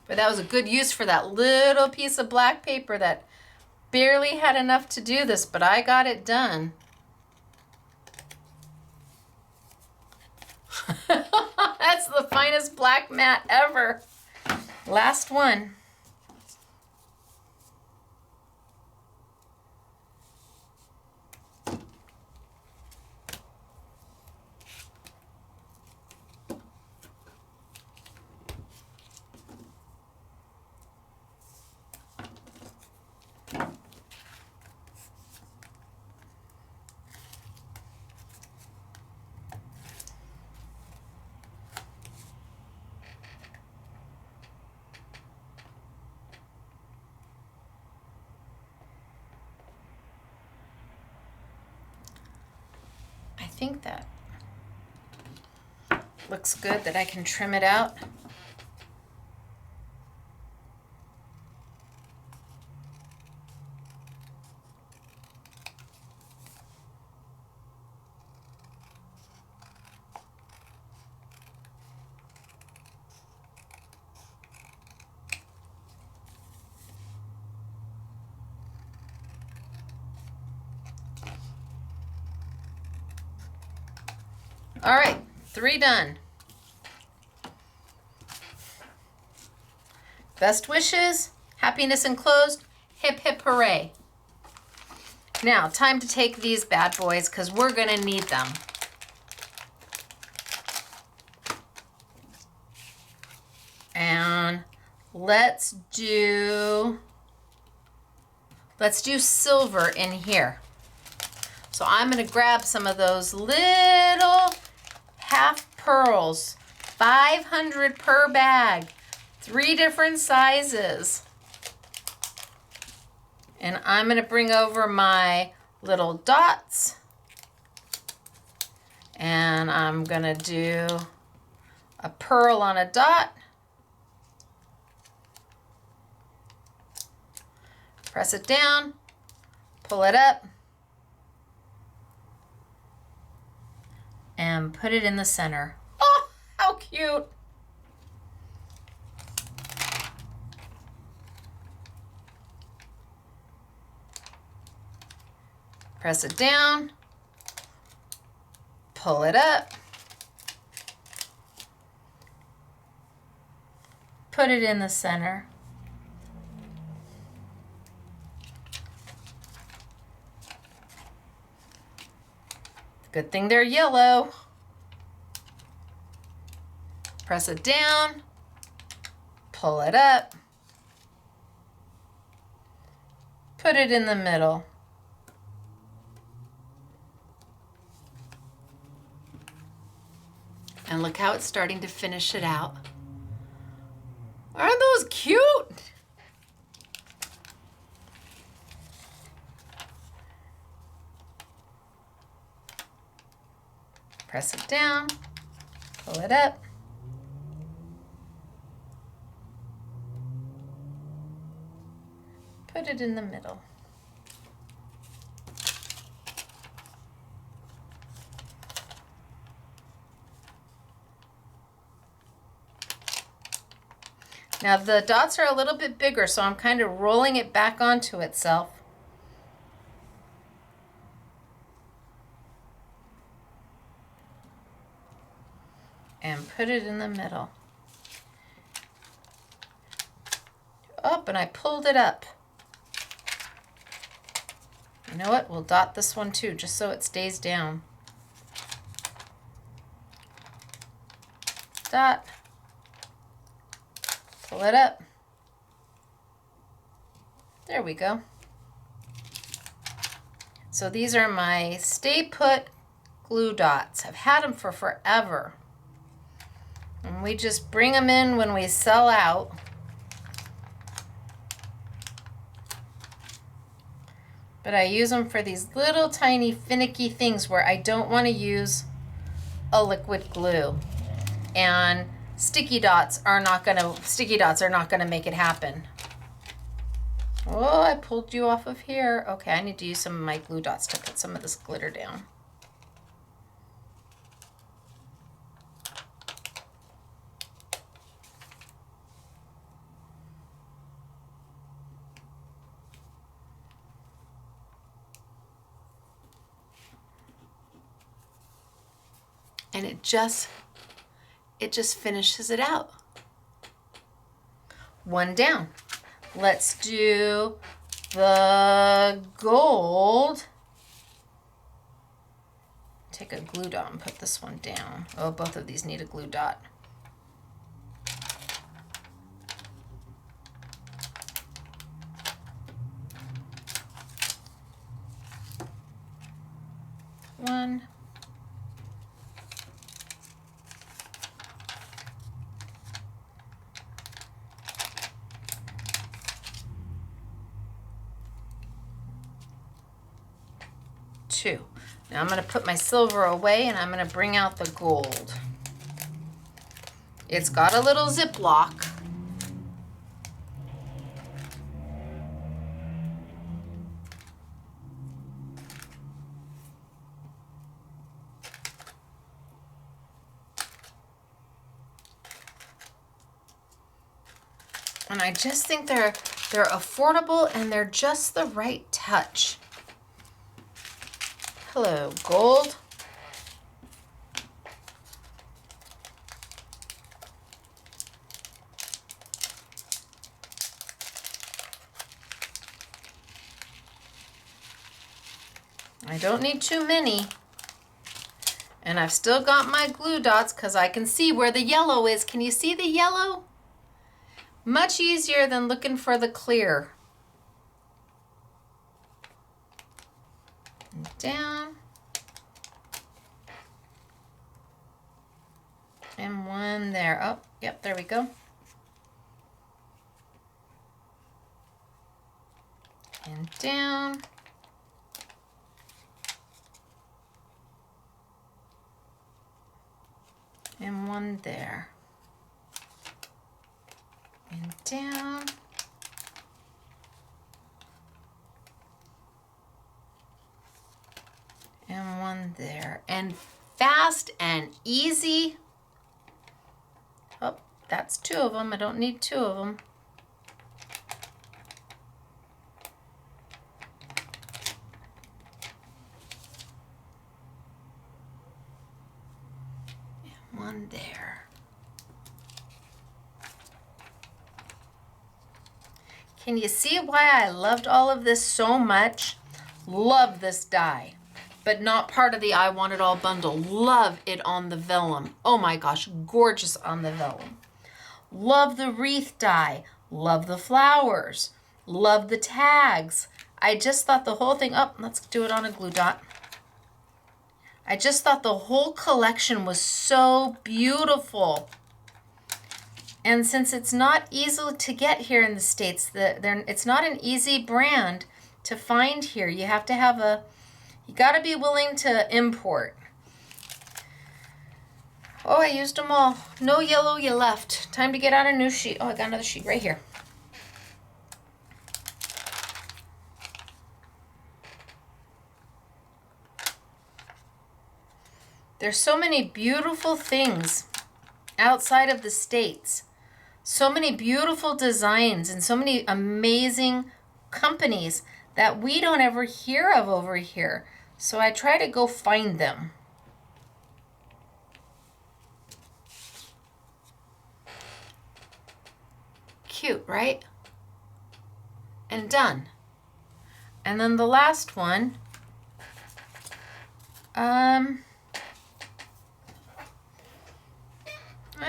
But that was a good use for that little piece of black paper that barely had enough to do this, but I got it done. That's the finest black mat ever. Last one. I think that looks good, that I can trim it out. All right, 3 done. Best wishes, happiness enclosed, hip hip hooray. Now, time to take these bad boys because we're gonna need them. And let's do silver in here. So I'm gonna grab some of those little half pearls, 500 per bag, 3 different sizes. And I'm gonna bring over my little dots, and I'm gonna do a pearl on a dot. Press it down, pull it up, and put it in the center. Oh, how cute. Press it down, pull it up, put it in the center. Good thing they're yellow. Press it down, pull it up, put it in the middle. And look how it's starting to finish it out. Aren't those cute? Press it down, pull it up, put it in the middle. Now the dots are a little bit bigger, so I'm kind of rolling it back onto itself. And put it in the middle. Up, and I pulled it up. You know what? We'll dot this one too, just so it stays down. Dot. Pull it up. There we go. So these are my Stay Put glue dots. I've had them for forever. And we just bring them in when we sell out. But I use them for these little tiny finicky things where I don't want to use a liquid glue. And sticky dots are not gonna make it happen. Oh, I pulled you off of here. Okay, I need to use some of my glue dots to put some of this glitter down. And it just finishes it out. One down. Let's do the gold. Take a glue dot and put this one down. Oh, both of these need a glue dot. One. Two. Now I'm going to put my silver away and I'm going to bring out the gold. It's got a little Ziploc. And I just think they're affordable and they're just the right touch. Hello, gold. I don't need too many. And I've still got my glue dots because I can see where the yellow is. Can you see the yellow? Much easier than looking for the clear. And down. And one there. Oh, yep, there we go. And down. And one there. And down. And one there. And fast and easy. Oh, that's two of them. I don't need two of them. And one there. Can you see why I loved all of this so much? Love this die, but not part of the I Want It All bundle. Love it on the vellum. Oh my gosh, gorgeous on the vellum. Love the wreath die. Love the flowers. Love the tags. I just thought the whole thing, oh, let's do it on a glue dot. I just thought the whole collection was so beautiful. And since it's not easy to get here in the States, it's not an easy brand to find here. You have to have you gotta be willing to import. Oh, I used them all. No yellow you left. Time to get out a new sheet. Oh, I got another sheet right here. There's so many beautiful things outside of the States. So many beautiful designs and so many amazing companies that we don't ever hear of over here. So I try to go find them. Cute, right? And done. And then the last one, I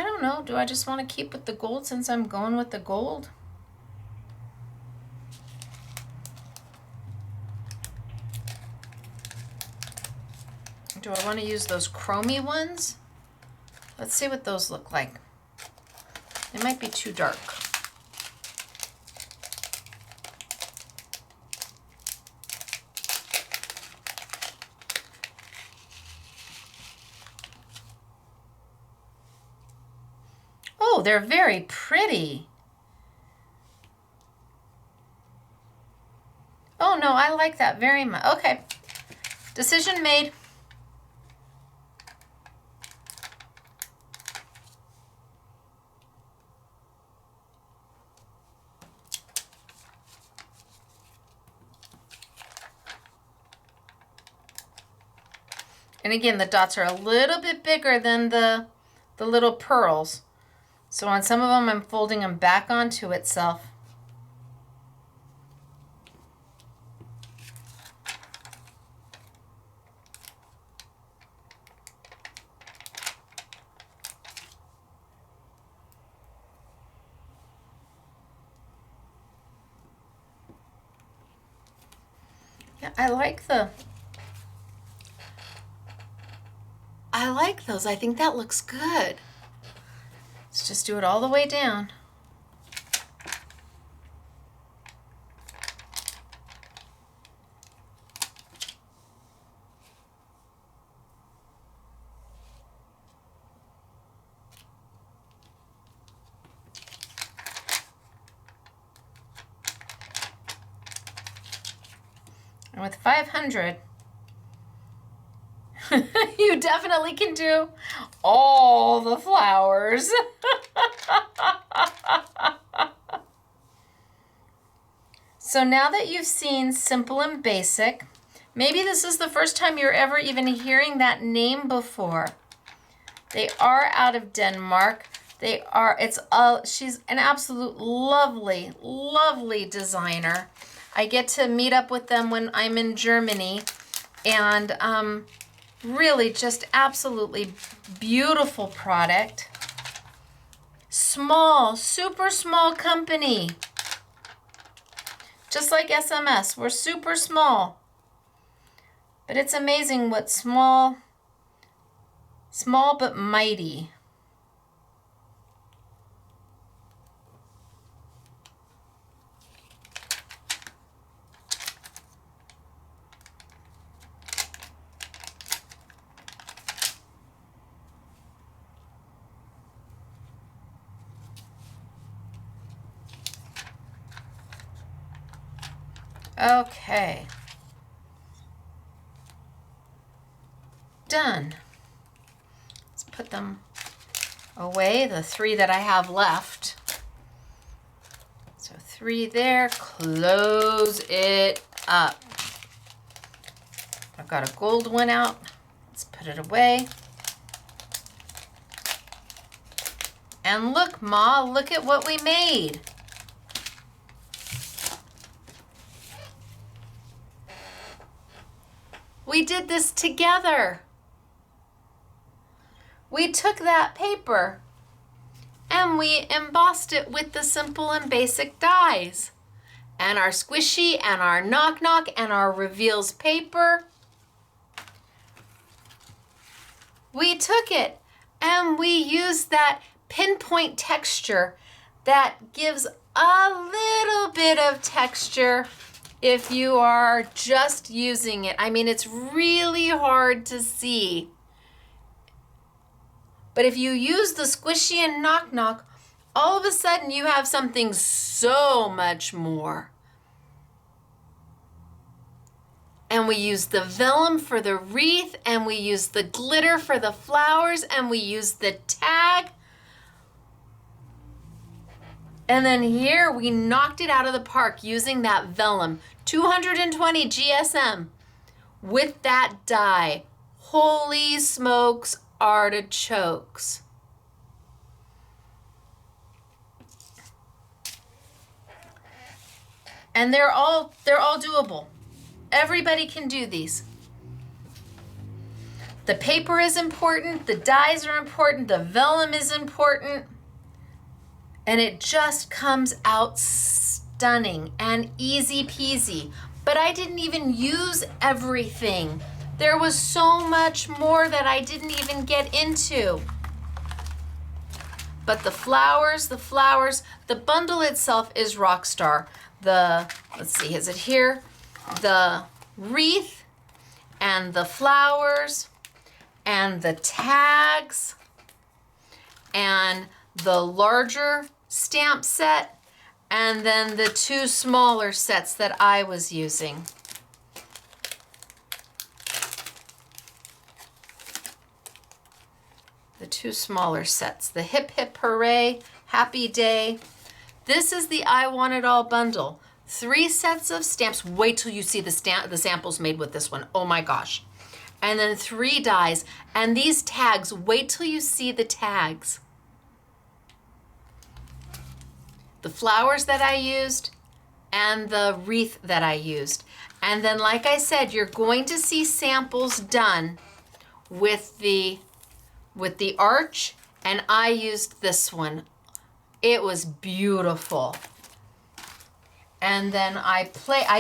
don't know. Do I just want to keep with the gold since I'm going with the gold? Do I want to use those chromy ones? Let's see what those look like. They might be too dark. Oh, they're very pretty. Oh no, I like that very much. Okay, decision made. And again, the dots are a little bit bigger than the little pearls. So on some of them, I'm folding them back onto itself. Yeah, I like those. I think that looks good. Let's just do it all the way down. And with 500, you definitely can do all the flowers. So now that you've seen Simple and Basic, maybe this is the first time you're ever even hearing that name before. They are out of Denmark. She's an absolute lovely, lovely designer. I get to meet up with them when I'm in Germany And really just absolutely beautiful product. Small, super small company. Just like SMS, we're super small. But it's amazing what small but mighty. Okay. Done. Let's put them away, the 3 that I have left. So 3 there, close it up. I've got a gold one out. Let's put it away. And look, Ma, look at what we made. We did this together. We took that paper and we embossed it with the simple and basic dies. And our squishy and our knock knock and our reveals paper. We took it and we used that pinpoint texture that gives a little bit of texture if you are just using it. I mean, it's really hard to see. But if you use the squishy and knock knock, all of a sudden you have something so much more. And we use the vellum for the wreath, and we use the glitter for the flowers, and we use the tag. And then here we knocked it out of the park using that vellum, 220 GSM with that die. Holy smokes, artichokes. And they're all doable. Everybody can do these. The paper is important, the dies are important, the vellum is important, and it just comes out stunning and easy peasy. But I didn't even use everything. There was so much more that I didn't even get into. But the flowers, the bundle itself is Rockstar. Let's see, is it here? The wreath and the flowers and the tags and the larger stamp set and then the 2 smaller sets that I was using. The 2 smaller sets, the Hip Hip Hooray, Happy Day. This is the I Want It All bundle. 3 sets of stamps. Wait till you see the samples made with this one. Oh my gosh. And then 3 dies. And these tags, wait till you see the tags. The flowers that I used and the wreath that I used. And then, like I said, you're going to see samples done with the arch, and I used this one. It was beautiful. And then I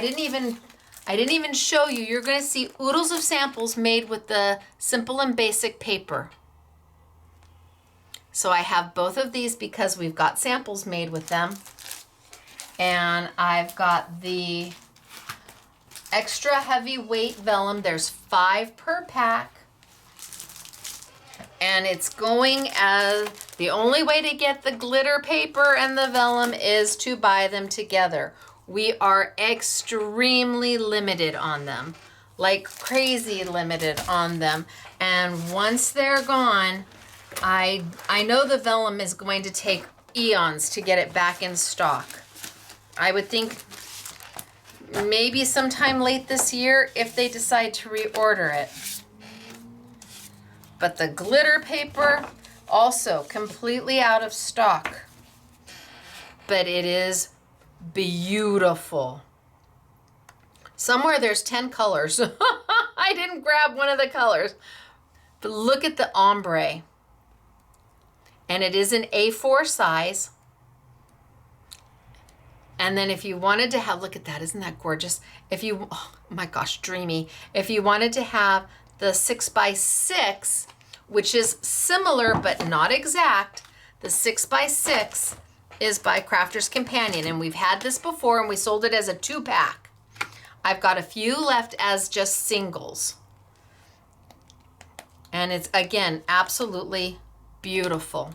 didn't even show you. You're going to see oodles of samples made with the simple and basic paper. So I have both of these because we've got samples made with them. And I've got the extra heavyweight vellum. There's 5 per pack. And it's going as, the only way to get the glitter paper and the vellum is to buy them together. We are extremely limited on them, like crazy limited on them. And once they're gone, I know the vellum is going to take eons to get it back in stock. I would think maybe sometime late this year if they decide to reorder it. But the glitter paper, also completely out of stock. But it is beautiful. Somewhere there's 10 colors. I didn't grab one of the colors. But look at the ombre. And it is an A4 size. And then if you wanted to have, look at that, isn't that gorgeous? If you, oh my gosh, dreamy. If you wanted to have the 6x6, which is similar but not exact, the 6x6 is by Crafter's Companion. And we've had this before and we sold it as a 2-pack. I've got a few left as just singles. And it's, again, absolutely beautiful.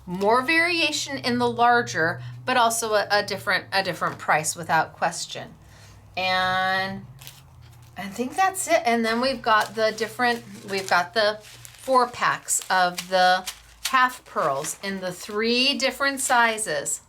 More variation in the larger, but also a different price without question. And I think that's it. And then we've got the 4-packs of the half pearls in the 3 different sizes.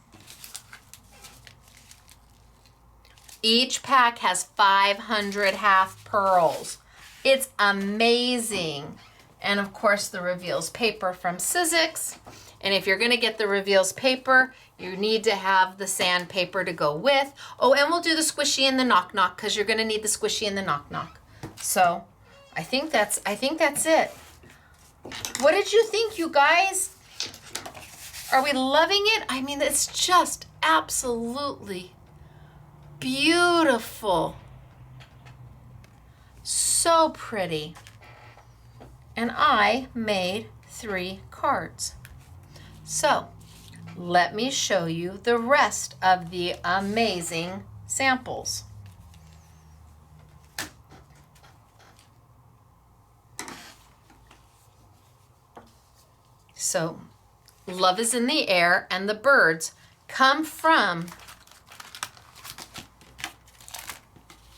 Each pack has 500 half pearls. It's amazing. And of course the Reveals paper from Sizzix. And if you're gonna get the Reveals paper, you need to have the sandpaper to go with. Oh, and we'll do the squishy and the knock knock because you're gonna need the squishy and the knock knock. So I think that's it. What did you think, you guys? Are we loving it? I mean, it's just absolutely beautiful. So pretty. And I made 3 cards. So let me show you the rest of the amazing samples. So Love is in the Air and the birds come from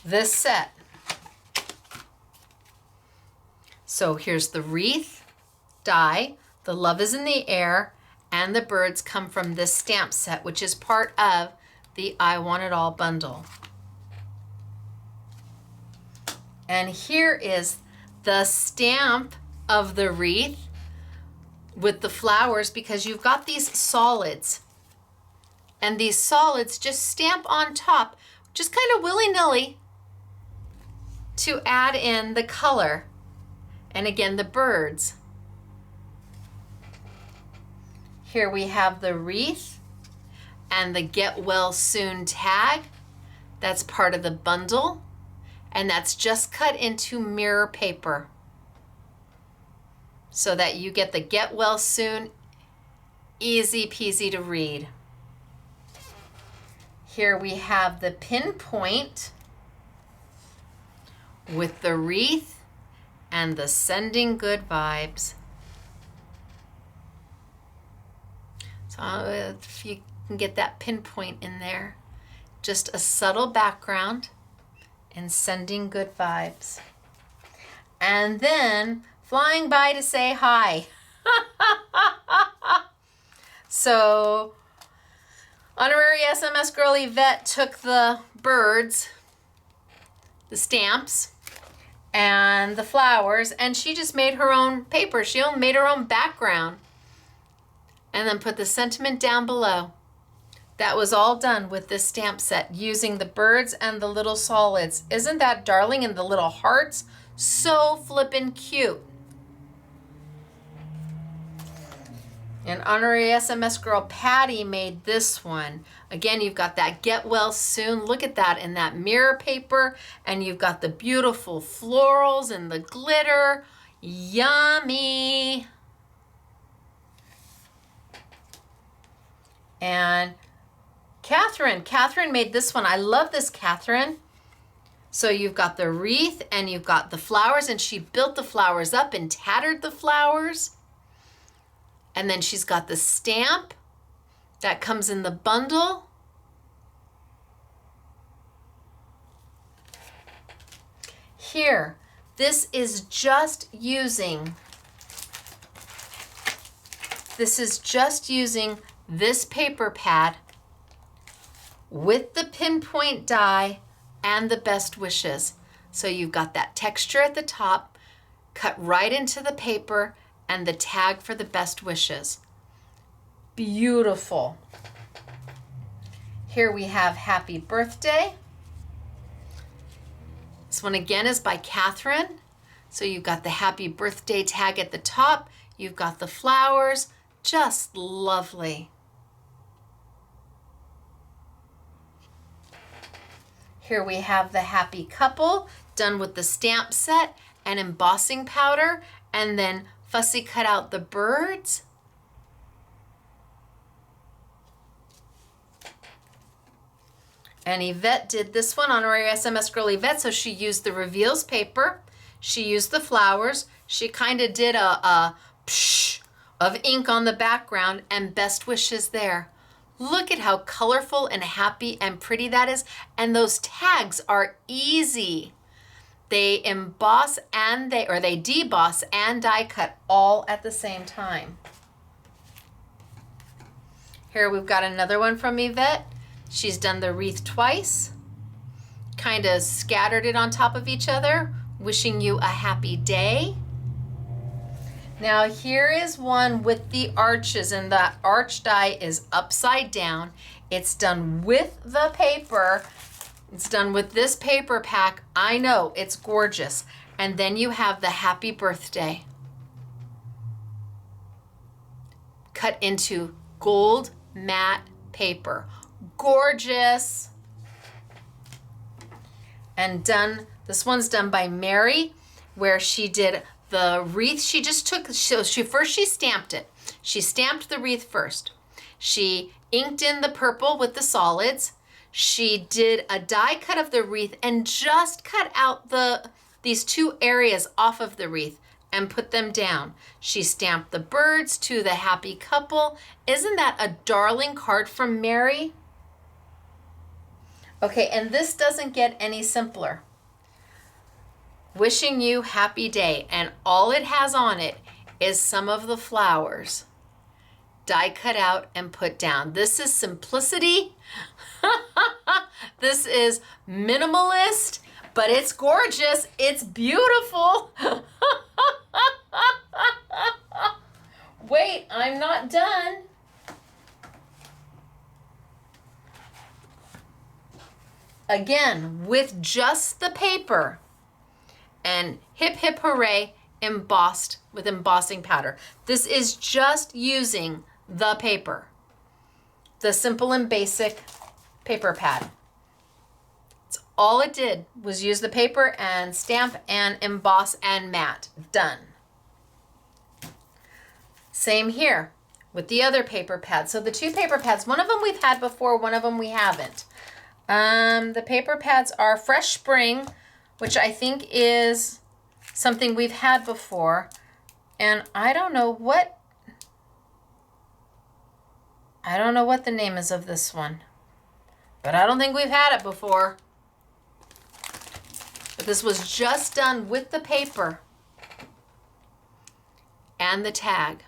this set. So here's the wreath die, the Love is in the Air, and the birds come from this stamp set, which is part of the I Want It All bundle. And here is the stamp of the wreath with the flowers, because you've got these solids. And these solids just stamp on top, just kind of willy-nilly, to add in the color. And again, the birds. Here we have the wreath and the Get Well Soon tag. That's part of the bundle. And that's just cut into mirror paper so that you get the Get Well Soon, easy peasy to read. Here we have the pinpoint with the wreath and the Sending Good Vibes. So if you can get that pinpoint in there, just a subtle background and Sending Good Vibes. And then flying by to say hi. So honorary SMS girl Yvette took the birds, the stamps, and the flowers, and she just made her own paper. She made her own background and then put the sentiment down below. That was all done with this stamp set using the birds and the little solids. Isn't that darling? And the little hearts, so flippin' cute. And honorary SMS girl Patty made this one. Again, you've got that Get Well Soon. Look at that in that mirror paper. And you've got the beautiful florals and the glitter. Yummy. And Catherine made this one. I love this, Catherine. So you've got the wreath and you've got the flowers, and she built the flowers up and tattered the flowers. And then she's got the stamp that comes in the bundle. Here, this is just using this paper pad with the pinpoint die and the best wishes. So you've got that texture at the top, cut right into the paper, and the tag for the best wishes. Beautiful. Here we have Happy Birthday. This one again is by Catherine. So you've got the happy birthday tag at the top. You've got the flowers. Just lovely. Here we have the happy couple done with the stamp set and embossing powder, and then fussy cut out the birds. And Yvette did this one, honorary SMS girl Yvette, so she used the reveals paper, she used the flowers, she kind of did a psh of ink on the background, and best wishes there. Look at how colorful and happy and pretty that is. And those tags are easy. They emboss and they deboss and die cut all at the same time. Here we've got another one from Yvette. She's done the wreath twice, kind of scattered it on top of each other, wishing you a happy day. Now here is one with the arches, and the arch die is upside down. It's done with the paper. It's done with this paper pack. I know, it's gorgeous. And then you have the happy birthday cut into gold matte paper. Gorgeous. And done, this one's done by Mary, where she did the wreath. She just took, so she stamped it. She stamped the wreath first. She inked in the purple with the solids. She did a die cut of the wreath and just cut out these two areas off of the wreath and put them down. She stamped the birds to the happy couple. Isn't that a darling card from Mary? Okay, and this doesn't get any simpler. Wishing you happy day, and all it has on it is some of the flowers die cut out and put down. This is simplicity. This is minimalist, but it's gorgeous. It's beautiful. Wait, I'm not done. Again, with just the paper. And hip hip hooray, embossed with embossing powder. This is just using the paper, the simple and basic paper pad. It's all it did was use the paper and stamp and emboss and mat. Done. Same here with the other paper pad. So the two paper pads, one of them we've had before, one of them we haven't. The paper pads are Fresh Spring, which I think is something we've had before. And I don't know what the name is of this one. But I don't think we've had it before. But this was just done with the paper and the tag.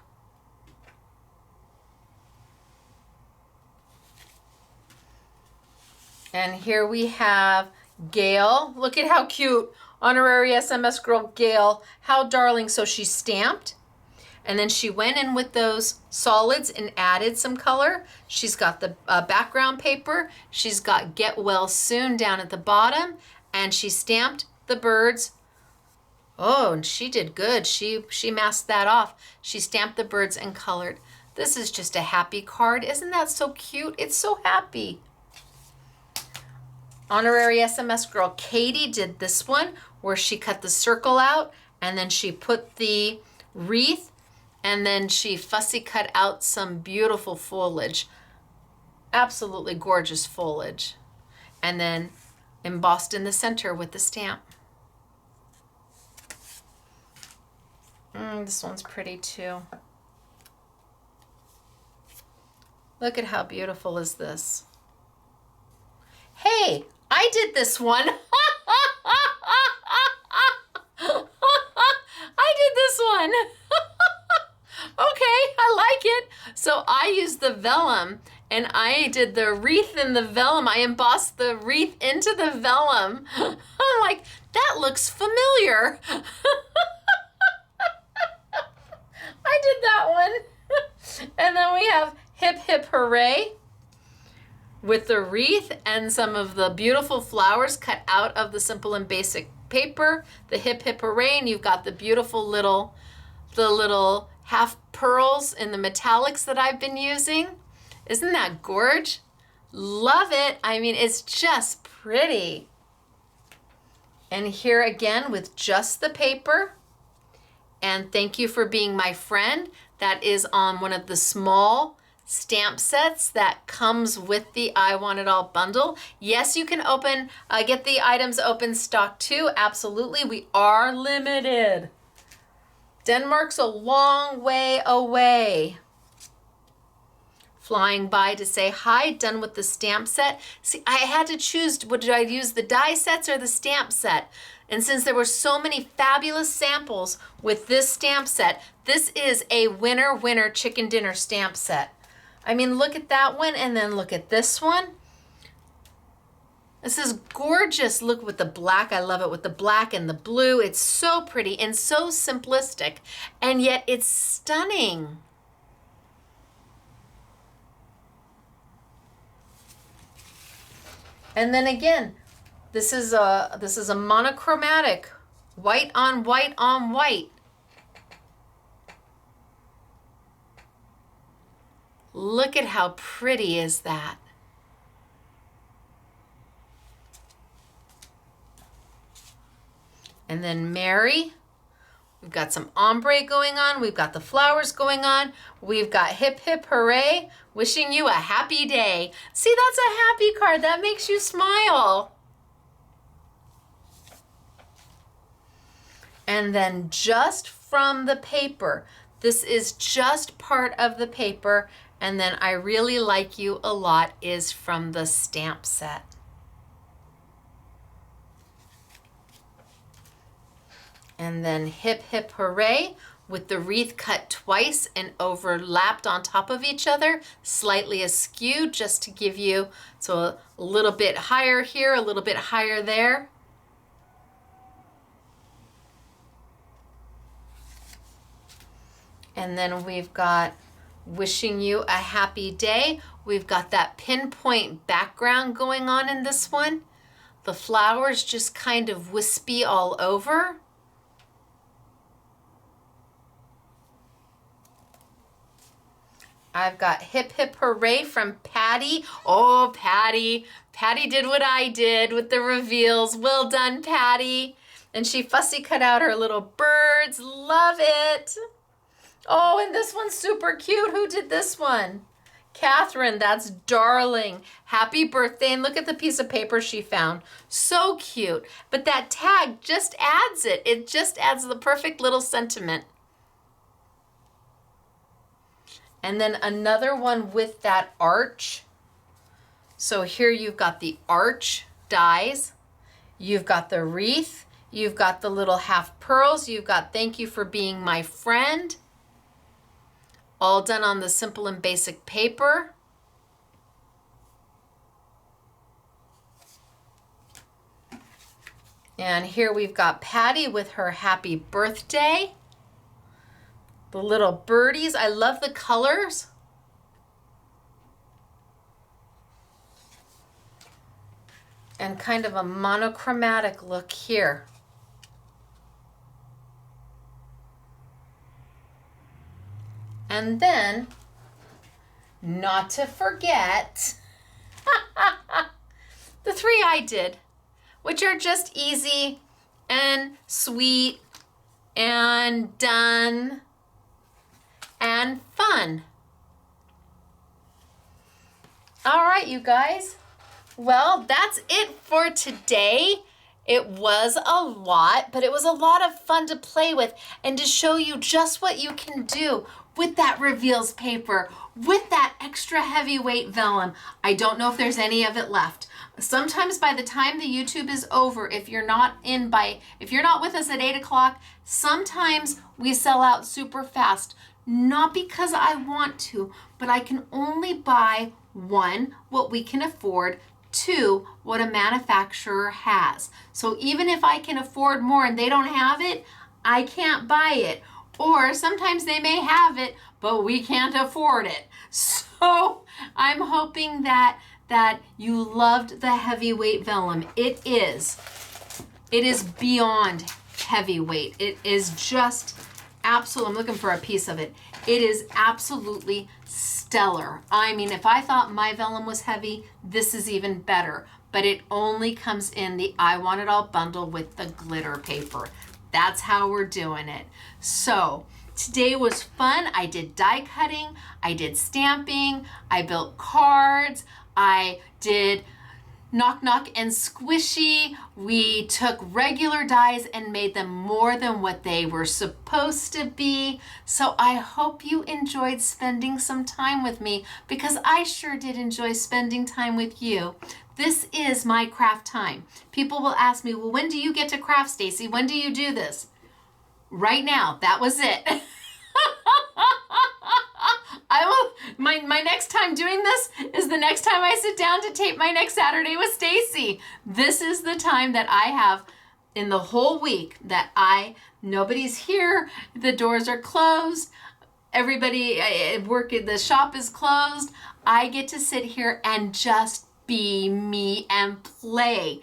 And here we have Gail. Look at how cute. Honorary SMS girl Gail. How darling. So she stamped. And then she went in with those solids and added some color. She's got the background paper. She's got Get Well Soon down at the bottom. And she stamped the birds. Oh, and she did good. She masked that off. She stamped the birds and colored. This is just a happy card. Isn't that so cute? It's so happy. Honorary SMS girl Katie did this one where she cut the circle out and then she put the wreath and then she fussy cut out some beautiful foliage. Absolutely gorgeous foliage. And then embossed in the center with the stamp. This one's pretty too. Look at how beautiful is this. Hey, I did this one. I did this one. Okay, I like it. So I used the vellum and I did the wreath in the vellum. I embossed the wreath into the vellum. I'm like, that looks familiar. I did that one. And then we have Hip Hip Hooray with the wreath and some of the beautiful flowers cut out of the simple and basic paper, the Hip Hip Hooray, and you've got the beautiful the little half pearls in the metallics that I've been using. Isn't that gorge? Love it. I mean, it's just pretty. And here again with just the paper. And thank you for being my friend. That is on one of the small stamp sets that comes with the I Want It All bundle. Yes, you can get the items open stock too. Absolutely, we are limited. Denmark's a long way away. Flying by to say hi, done with the stamp set. See, I had to choose, did I use the die sets or the stamp set? And since there were so many fabulous samples with this stamp set, this is a winner chicken dinner stamp set. I mean, look at that one and then look at this one. This is gorgeous. Look with the black. I love it with the black and the blue. It's so pretty and so simplistic, and yet it's stunning. And then again, this is a monochromatic, white on white on white. Look at how pretty is that. And then Mary, we've got some ombre going on. We've got the flowers going on. We've got Hip Hip Hooray, wishing you a happy day. See, that's a happy card. That makes you smile. And then just from the paper, this is just part of the paper. And then I Really Like You a Lot is from the stamp set. And then Hip Hip Hooray with the wreath cut twice and overlapped on top of each other, slightly askew, just to give you, so a little bit higher here, a little bit higher there. And then we've got Wishing You a Happy Day. We've got that pinpoint background going on in this one. The flowers just kind of wispy all over. I've got Hip Hip Hooray from Patty. Oh, Patty. Patty did what I did with the reveals. Well done, Patty. And she fussy cut out her little birds. Love it. Oh, and this one's super cute. Who did this one? Catherine, that's darling. Happy birthday. And look at the piece of paper she found. So cute. But that tag just adds it. It just adds the perfect little sentiment. And then another one with that arch. So here you've got the arch dies. You've got the wreath. You've got the little half pearls. You've got Thank You for Being My Friend. All done on the simple and basic paper. And here we've got Patty with her happy birthday. The little birdies. I love the colors. And kind of a monochromatic look here. And then, not to forget, the three I did, which are just easy and sweet and done and fun. All right, you guys. Well, that's it for today. It was a lot, but it was a lot of fun to play with and to show you just what you can do with that reveals paper, with that extra heavyweight vellum. I don't know if there's any of it left. Sometimes by the time the YouTube is over, if you're not with us at 8 o'clock, sometimes we sell out super fast. Not because I want to, but I can only buy one, what we can afford, two, what a manufacturer has. So even if I can afford more and they don't have it, I can't buy it. Or sometimes they may have it, but we can't afford it. So I'm hoping that you loved the heavyweight vellum. It is It is beyond heavyweight. It is just absolute. I'm looking for a piece of it. It is absolutely stellar. I mean, if I thought my vellum was heavy, this is even better. But it only comes in the I Want It All bundle with the glitter paper. That's how we're doing it. So today was fun. I did die cutting, I did stamping, I built cards, I did knock knock and squishy. We took regular dies and made them more than what they were supposed to be. So I hope you enjoyed spending some time with me, because I sure did enjoy spending time with you. This is my craft time. People will ask me, well, when do you get to craft, Stacy? When do you do this? Right now. That was it. My next time doing this is the next time I sit down to tape my next Saturday with Stacy. This is the time that I have in the whole week that nobody's here, the doors are closed, everybody at work, the shop is closed. I get to sit here and just be me and play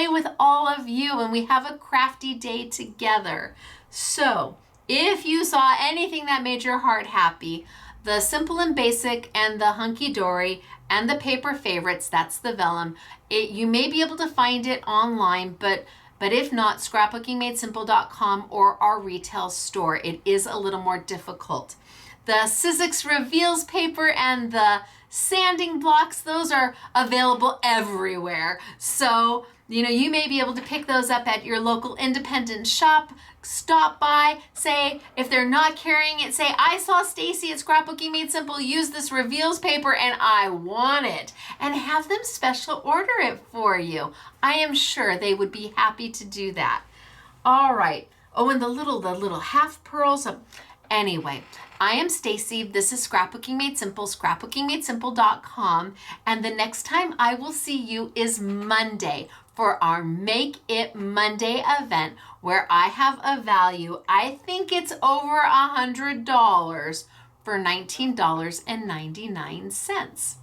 with all of you, and we have a crafty day together. So if you saw anything that made your heart happy, the Simple and Basic and the Hunky Dory and the Paper Favorites, that's the vellum, you may be able to find it online, but if not, scrapbookingmadesimple.com or our retail store. It is a little more difficult. The Sizzix Reveals paper and the sanding blocks, those are available everywhere. So, you may be able to pick those up at your local independent shop. Stop by, say, if they're not carrying it, say, I saw Stacy at Scrapbooking Made Simple use this Reveals paper and I want it, and have them special order it for you. I am sure they would be happy to do that. All right. Oh, and the little half pearls. Anyway, I am Stacy. This is Scrapbooking Made Simple, scrapbookingmadesimple.com. And the next time I will see you is Monday for our Make It Monday event, where I have a value, I think it's over $100 for $19.99.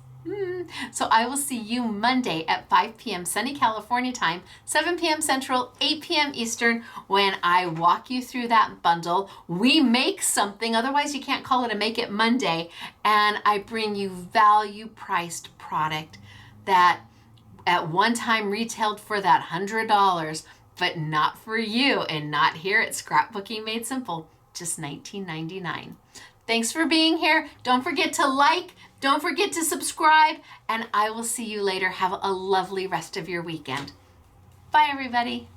So I will see you Monday at 5 p.m. sunny California time, 7 p.m. Central, 8 p.m. Eastern, when I walk you through that bundle. We make something, otherwise you can't call it a Make It Monday, and I bring you value-priced product that at one time retailed for that $100, but not for you and not here at Scrapbooking Made Simple, just $19.99. Thanks for being here. Don't forget to like, don't forget to subscribe, and I will see you later. Have a lovely rest of your weekend. Bye, everybody.